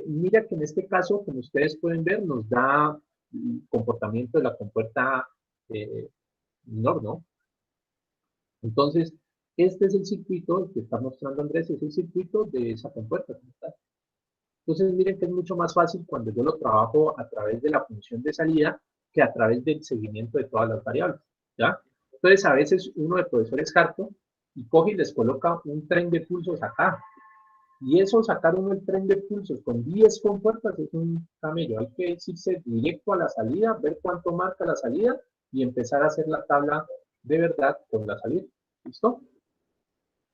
mira que en este caso, como ustedes pueden ver, nos da el comportamiento de la compuerta menor, ¿no? Entonces, este es el circuito que está mostrando Andrés, es el circuito de esa compuerta. Entonces, miren que es mucho más fácil cuando yo lo trabajo a través de la función de salida que a través del seguimiento de todas las variables, ¿ya? Entonces, a veces uno de profesores harto y coge y les coloca un tren de pulsos acá. Y eso, sacar uno el tren de pulsos con 10 compuertas es un camello. Hay que irse directo a la salida, ver cuánto marca la salida y empezar a hacer la tabla de verdad con la salida. ¿Listo?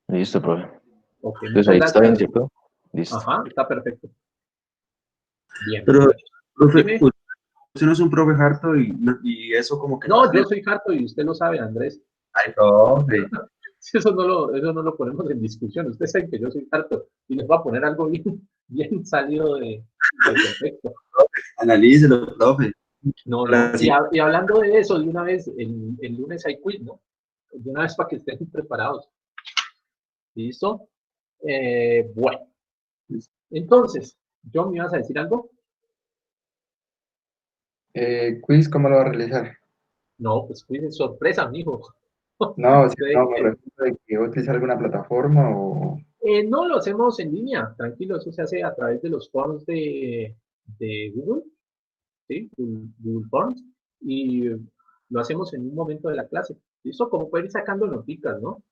Listo, profe. Ok, Entonces muchas ahí está bien, gracias. ¿cierto? Listo. Ajá, está perfecto. Bien, Pero, muchachos. profe, Dime. usted no es un profe harto y eso como que no No, yo aprende. soy harto y usted lo sabe, Andrés. Ay, profe. Eso no lo ponemos en discusión. Usted sabe que yo soy harto y les voy a poner algo bien, bien salido de contexto. Analícelo, profe. No, no. Y, Clásico. y hablando de eso, de una vez, el lunes hay quiz, ¿no? De una vez para que estén preparados. ¿Listo? Bueno. Entonces, John, ¿me ibas a decir algo? Quiz, ¿cómo lo va a realizar? No, pues quiz es sorpresa, mijo. No, o sea, Usted, no, me refiero a que va a utilizar alguna plataforma o... no lo hacemos en línea, tranquilo, eso se hace a través de los forms de Google, ¿sí? Google Forms, y lo hacemos en un momento de la clase. ¿Listo? Como pueden ir sacando notitas, ¿no?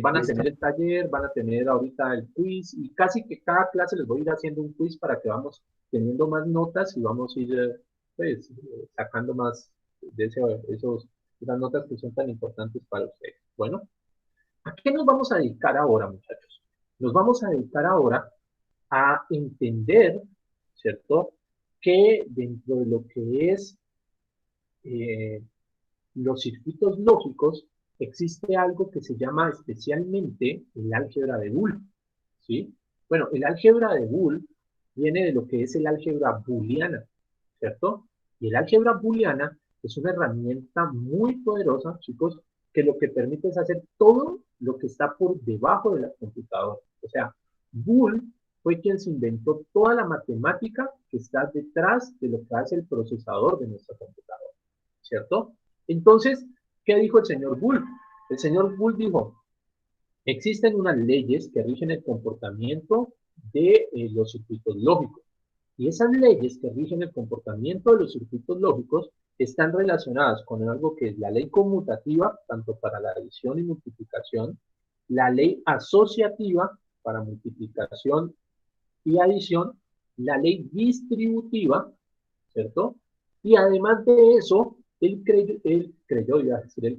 Van a Listo. tener el taller, van a tener ahorita el quiz, y casi que cada clase les voy a ir haciendo un quiz para que vamos teniendo más notas y vamos a ir, pues, sacando más de esas notas que son tan importantes para ustedes. Bueno, ¿a qué nos vamos a dedicar ahora, muchachos? Nos vamos a dedicar ahora a entender, ¿cierto?, que dentro de lo que es eh, los circuitos lógicos existe algo que se llama especialmente el álgebra de Boole, ¿sí? Bueno, el álgebra de Boole viene de lo que es el álgebra booleana, ¿cierto? Y el álgebra booleana es una herramienta muy poderosa, chicos, que lo que permite es hacer todo lo que está por debajo de la computadora. O sea, Boole fue quien se inventó toda la matemática que está detrás de lo que hace el procesador de nuestra computadora, ¿cierto? Entonces, ¿qué dijo el señor Boole? El señor Boole dijo, existen unas leyes que rigen el comportamiento de los circuitos lógicos. Y esas leyes que rigen el comportamiento de los circuitos lógicos están relacionadas con algo que es la ley conmutativa, tanto para la adición y multiplicación, la ley asociativa para multiplicación y adición, la ley distributiva, ¿cierto? Y además de eso, él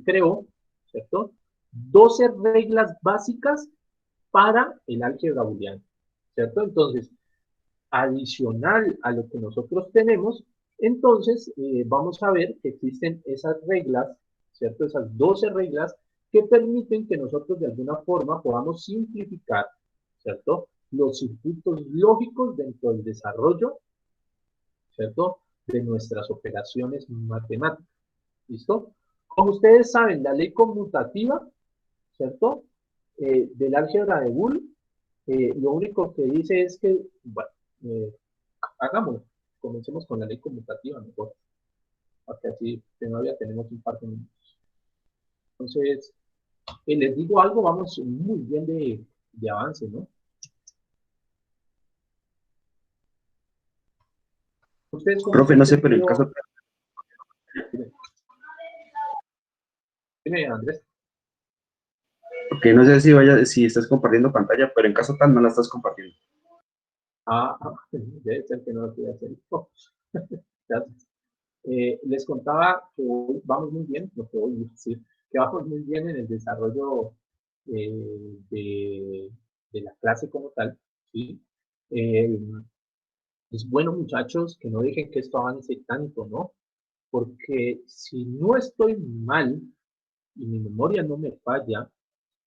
creó, ¿cierto? 12 reglas básicas para el álgebra booleana, ¿cierto? Entonces, adicional a lo que nosotros tenemos, entonces vamos a ver que existen esas reglas, ¿cierto? Esas 12 reglas que permiten que nosotros de alguna forma podamos simplificar, ¿cierto?, los circuitos lógicos dentro del desarrollo, ¿cierto?, de nuestras operaciones matemáticas. ¿Listo? Como ustedes saben, la ley conmutativa, ¿cierto?, del álgebra de Boole, lo único que dice es que, bueno, hagámoslo. Comencemos con la ley conmutativa mejor. ¿Ok? que así todavía tenemos un par de minutos. Entonces, les digo algo, vamos muy bien de avance, ¿no? ¿Ustedes cómo Profe, se han no sé, pero en sentido? caso, Dime, Andrés. porque no sé si estás compartiendo pantalla, pero en caso tal no la estás compartiendo. Debe ser que no lo quiero hacer. Gracias. Les contaba que hoy vamos muy bien, lo que voy a decir, que vamos muy bien en el desarrollo de la clase como tal, ¿sí? Es bueno, muchachos, que no dejen que esto avance tanto, ¿no? Porque si no estoy mal y mi memoria no me falla,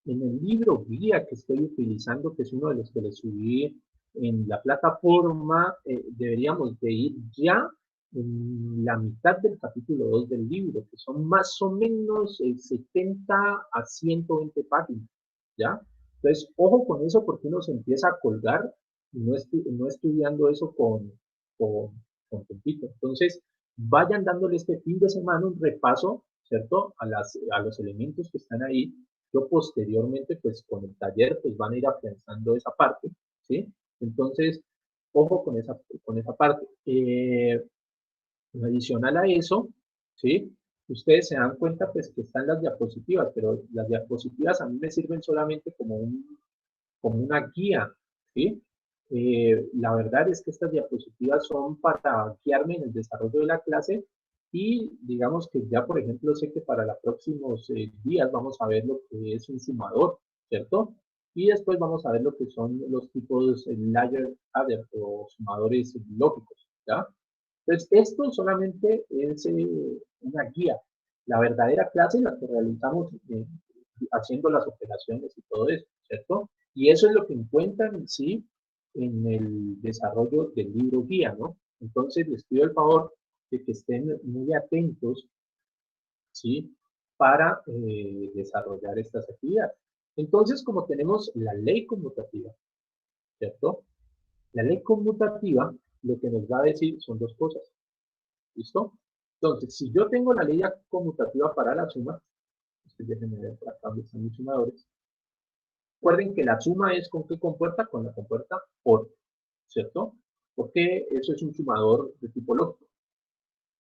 en el libro guía que estoy utilizando, que es uno de los que les subí en la plataforma, deberíamos de ir ya en la mitad del capítulo 2 del libro, que son más o menos 70 a 120 páginas, ¿ya? Entonces, ojo con eso porque uno se empieza a colgar y no estudiando eso con tiempito. Entonces, vayan dándole este fin de semana un repaso, ¿cierto? A los elementos que están ahí. Yo posteriormente, pues con el taller, pues van a ir afianzando esa parte, ¿sí? Entonces, ojo con esa parte. Adicional a eso, ¿sí? Ustedes se dan cuenta, pues, que están las diapositivas, pero las diapositivas a mí me sirven solamente como una guía, ¿sí? La verdad es que estas diapositivas son para guiarme en el desarrollo de la clase y digamos que ya, por ejemplo, sé que para los próximos días vamos a ver lo que es un sumador, ¿cierto? Y después vamos a ver lo que son los tipos layer adder o sumadores lógicos, ¿ya? Entonces, esto solamente es una guía. La verdadera clase es la que realizamos haciendo las operaciones y todo eso, ¿cierto? Y eso es lo que encuentran en sí en el desarrollo del libro guía, ¿no? Entonces, les pido el favor de que estén muy atentos, ¿sí? Para desarrollar estas actividades. Entonces, como tenemos la ley conmutativa, ¿cierto? La ley conmutativa lo que nos va a decir son dos cosas. ¿Listo? Entonces, si yo tengo la ley conmutativa para la suma, déjenme ver por acá donde están mis sumadores. Recuerden que la suma es con qué compuerta, con la compuerta OR, ¿cierto? Porque eso es un sumador de tipo lógico.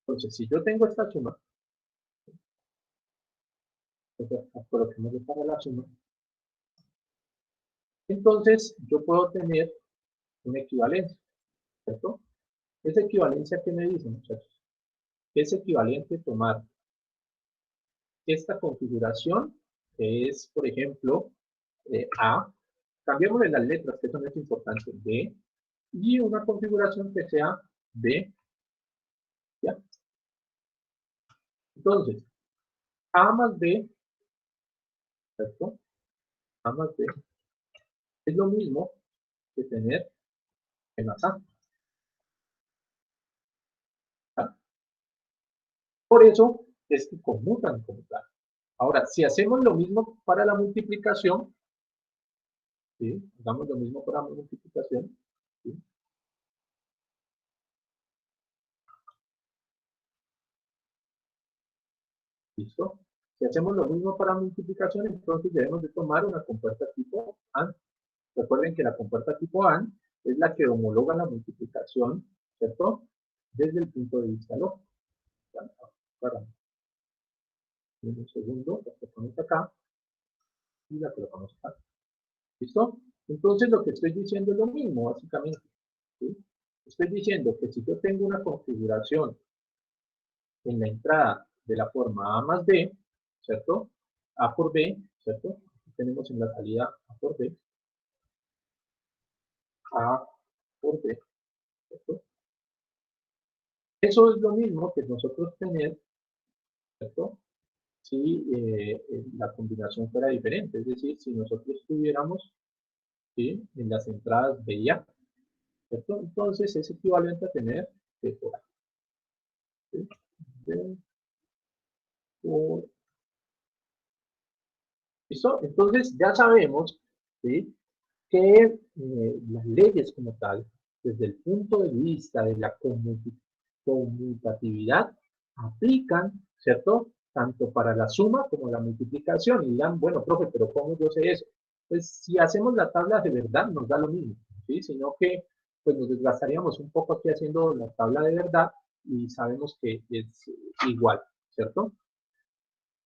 Entonces, si yo tengo esta suma, coloquémosle para la suma, entonces yo puedo tener una equivalencia, ¿cierto? ¿Esa equivalencia qué me dice, muchachos? Es equivalente tomar esta configuración, que es, por ejemplo, A, cambiémosle las letras, que eso no es importante, B, y una configuración que sea B, ¿ya? Entonces, A más B, ¿cierto? A más B es lo mismo que tener B más A. ¿Ya? Por eso es que conmutan como tal. Ahora, si hacemos lo mismo para la multiplicación, ¿sí? Hagamos lo mismo para la multiplicación, ¿sí? ¿Listo? Si hacemos lo mismo para multiplicación, entonces debemos de tomar una compuerta tipo AND. Recuerden que la compuerta tipo AND es la que homologa la multiplicación, ¿cierto? Desde el punto de vista lógico. Un segundo, la colocamos acá y la colocamos acá. ¿Listo? Entonces lo que estoy diciendo es lo mismo, básicamente. ¿Sí? Estoy diciendo que si yo tengo una configuración en la entrada de la forma A más B, ¿cierto? A por B, ¿cierto? Aquí tenemos en la salida A por B. A por B, ¿cierto? Eso es lo mismo que nosotros tener, ¿cierto? Si la combinación fuera diferente, es decir, si nosotros tuviéramos, ¿sí? En las entradas B y A, ¿cierto? Entonces es equivalente a tener B por A. ¿Sí? B por... ¿Listo? Entonces ya sabemos, ¿sí? Que las leyes como tal, desde el punto de vista de la conmutatividad, aplican, ¿cierto? Tanto para la suma como la multiplicación. Y dirán, bueno, profe, pero ¿cómo yo sé eso? Pues si hacemos la tabla de verdad nos da lo mismo, ¿sí? Sino que pues nos desgastaríamos un poco aquí haciendo la tabla de verdad y sabemos que es igual, ¿cierto?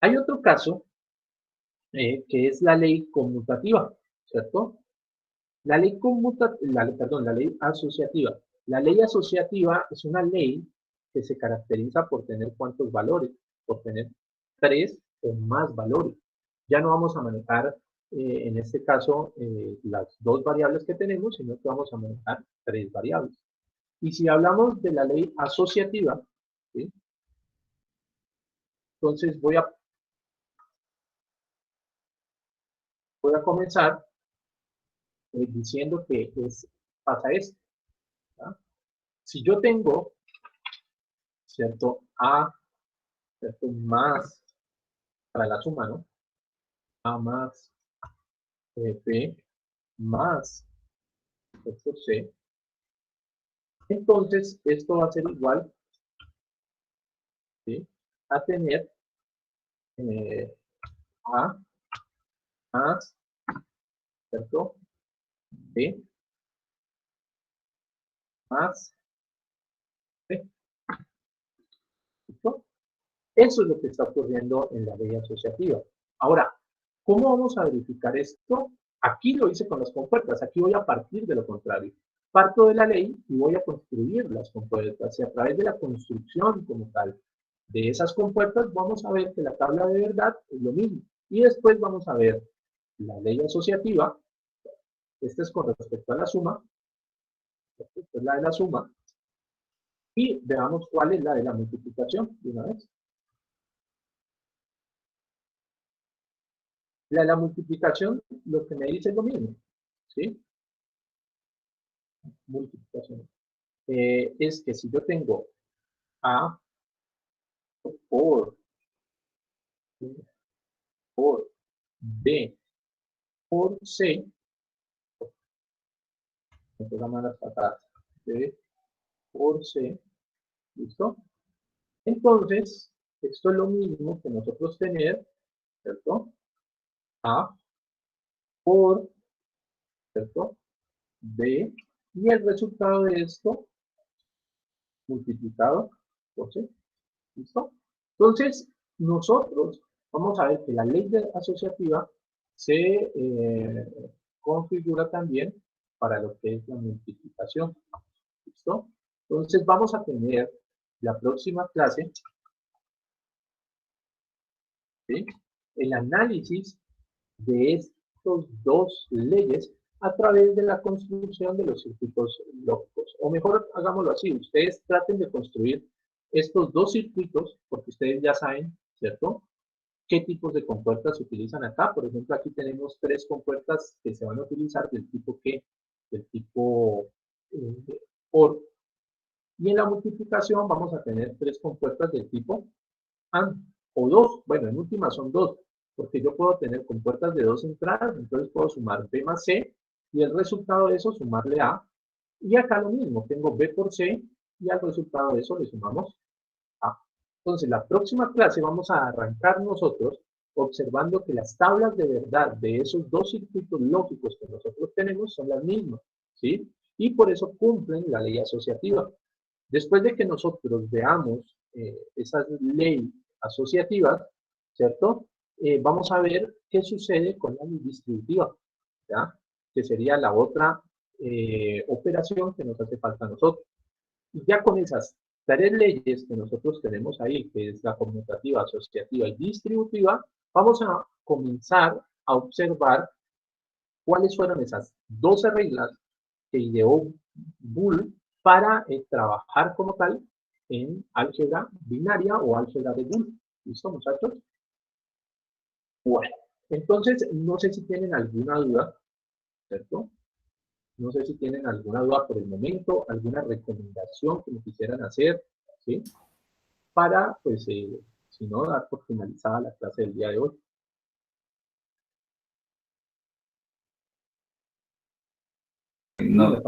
Hay otro caso que es la ley conmutativa, ¿cierto? La ley la ley asociativa. La ley asociativa es una ley que se caracteriza por tener ¿cuántos valores? Por tener 3 o más valores. Ya no vamos a manejar, en este caso, las 2 variables que tenemos, sino que vamos a manejar 3 variables. Y si hablamos de la ley asociativa, ¿sí? Entonces voy a comenzar diciendo que pasa esto, ¿tá? Si yo tengo, ¿cierto? A, ¿cierto? Más, para la suma, ¿no? A más B más vector C. Entonces, esto va a ser igual, ¿sí? A tener A más, ¿cierto? B más C. ¿Listo? Eso es lo que está ocurriendo en la ley asociativa. Ahora, ¿cómo vamos a verificar esto? Aquí lo hice con las compuertas, aquí voy a partir de lo contrario. Parto de la ley y voy a construir las compuertas y a través de la construcción como tal de esas compuertas vamos a ver que la tabla de verdad es lo mismo. Y después vamos a ver la ley asociativa, esta es con respecto a la suma, esta es la de la suma, y veamos cuál es la de la multiplicación de una vez. La de la multiplicación, lo que me dice es lo mismo, ¿sí? Multiplicación. Es que si yo tengo A por B por C, me toca más las patadas, B por C, ¿listo? Entonces, esto es lo mismo que nosotros tener, ¿cierto? A por, ¿cierto? B, y el resultado de esto multiplicado por C, ¿listo? Entonces, nosotros vamos a ver que la ley asociativa se configura también para lo que es la multiplicación, ¿listo? Entonces, vamos a tener la próxima clase, ¿sí? El análisis de estos dos leyes a través de la construcción de los circuitos lógicos. O mejor, hagámoslo así, ustedes traten de construir estos dos circuitos, porque ustedes ya saben, ¿cierto? ¿Qué tipos de compuertas se utilizan acá? Por ejemplo, aquí tenemos 3 compuertas que se van a utilizar del tipo ¿qué? Del tipo OR. Y en la multiplicación vamos a tener 3 compuertas del tipo AND, o 2, bueno, en última son 2, porque yo puedo tener compuertas de 2 entradas, entonces puedo sumar B más C, y el resultado de eso sumarle A, y acá lo mismo, tengo B por C, y al resultado de eso le sumamos A. Entonces, la próxima clase vamos a arrancar nosotros observando que las tablas de verdad de esos dos circuitos lógicos que nosotros tenemos son las mismas, ¿sí? Y por eso cumplen la ley asociativa. Después de que nosotros veamos esas leyes asociativas, ¿cierto? Vamos a ver qué sucede con la ley distributiva, ¿ya? Que sería la otra operación que nos hace falta a nosotros. Y ya con esas 3 leyes que nosotros tenemos ahí, que es la conmutativa, asociativa y distributiva, vamos a comenzar a observar cuáles fueron esas 12 reglas que ideó Boole para trabajar como tal en álgebra binaria o álgebra de Boole. ¿Listo, muchachos? Bueno, entonces, no sé si tienen alguna duda, ¿cierto? No sé si tienen alguna duda por el momento, alguna recomendación que me quisieran hacer, ¿sí? Para, pues, si no, dar por finalizada la clase del día de hoy. No,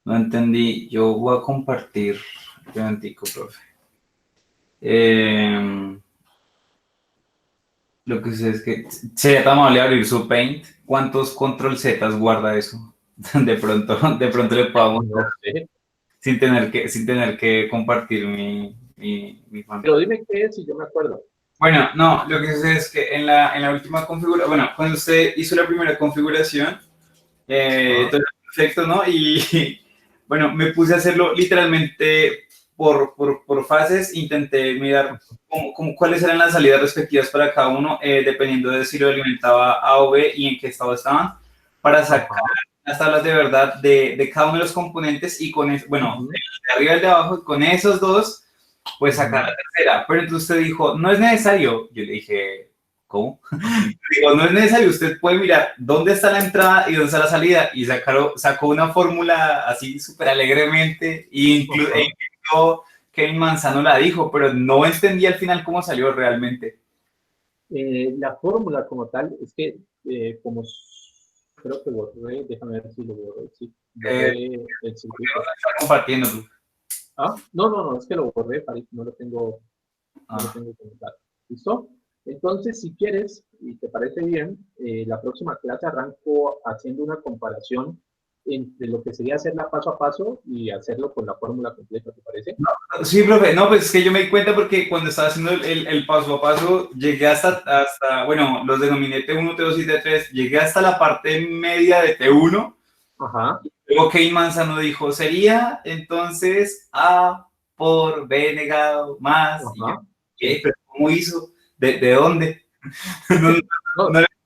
no entendí. Yo voy a compartir. Un momentico, profe. Lo que sé es que sería tan amable abrir su Paint. ¿Cuántos control Z guarda eso? De pronto le podamos No sé. sin tener que compartir mi pantalla. Pero dime qué es y yo me acuerdo. Bueno, no, lo que sucede es que en la última configuración, bueno, cuando usted hizo la primera configuración, todo era perfecto, ¿no? Y bueno, me puse a hacerlo literalmente por fases, intenté mirar cuáles eran las salidas respectivas para cada uno, dependiendo de si lo alimentaba A o B y en qué estado estaban, para sacar las tablas de verdad de cada uno de los componentes y con eso, bueno, el de arriba y el de abajo, con esos dos, pues sacar la tercera. Pero entonces usted dijo, no es necesario. Yo le dije, ¿cómo? Digo, no es necesario, usted puede mirar dónde está la entrada y dónde está la salida. Y sacó una fórmula así súper alegremente, e incluso Kevin Manzano la dijo, pero no entendí al final cómo salió realmente. La fórmula como tal es que, creo que borré, déjame ver si lo borré, sí, borré el circuito. Está compartiendo tú. No, es que lo borré, no lo tengo como tal. ¿Listo? Entonces, si quieres, y te parece bien, la próxima clase arranco haciendo una comparación entre lo que sería hacerla paso a paso y hacerlo con la fórmula completa, ¿te parece? Sí, profe, no, pues es que yo me di cuenta porque cuando estaba haciendo el paso a paso, llegué hasta, bueno, los denominé T1, T2 y T3, llegué hasta la parte media de T1. Ajá. Luego Kevin Manzano dijo, sería entonces A por B negado más. Y yo, ¿qué? ¿Pero cómo hizo? ¿De dónde?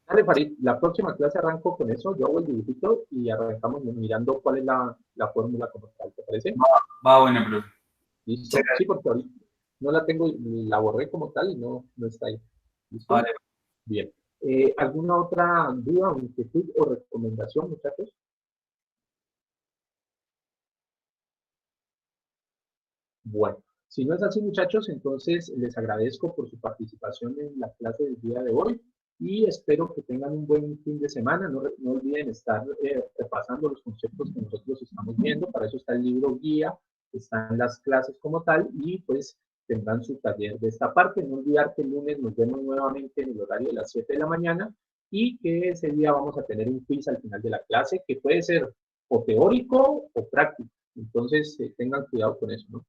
Dale, Farid, la próxima clase arranco con eso, yo hago el dibujito y arrancamos mirando cuál es la fórmula como tal, ¿te parece? Va bueno, profe. ¿Listo? Sí, porque ahorita no la tengo, la borré como tal y no está ahí. ¿Listo? Vale. Bien. ¿Alguna otra duda, inquietud o recomendación, muchachos? Bueno, si no es así, muchachos, entonces les agradezco por su participación en la clase del día de hoy y espero que tengan un buen fin de semana. No olviden estar repasando los conceptos que nosotros estamos viendo. Para eso está el libro guía, están las clases como tal y pues tendrán su taller de esta parte. No olvidar que el lunes nos vemos nuevamente en el horario de las 7 de la mañana y que ese día vamos a tener un quiz al final de la clase que puede ser o teórico o práctico. Entonces tengan cuidado con eso, ¿no?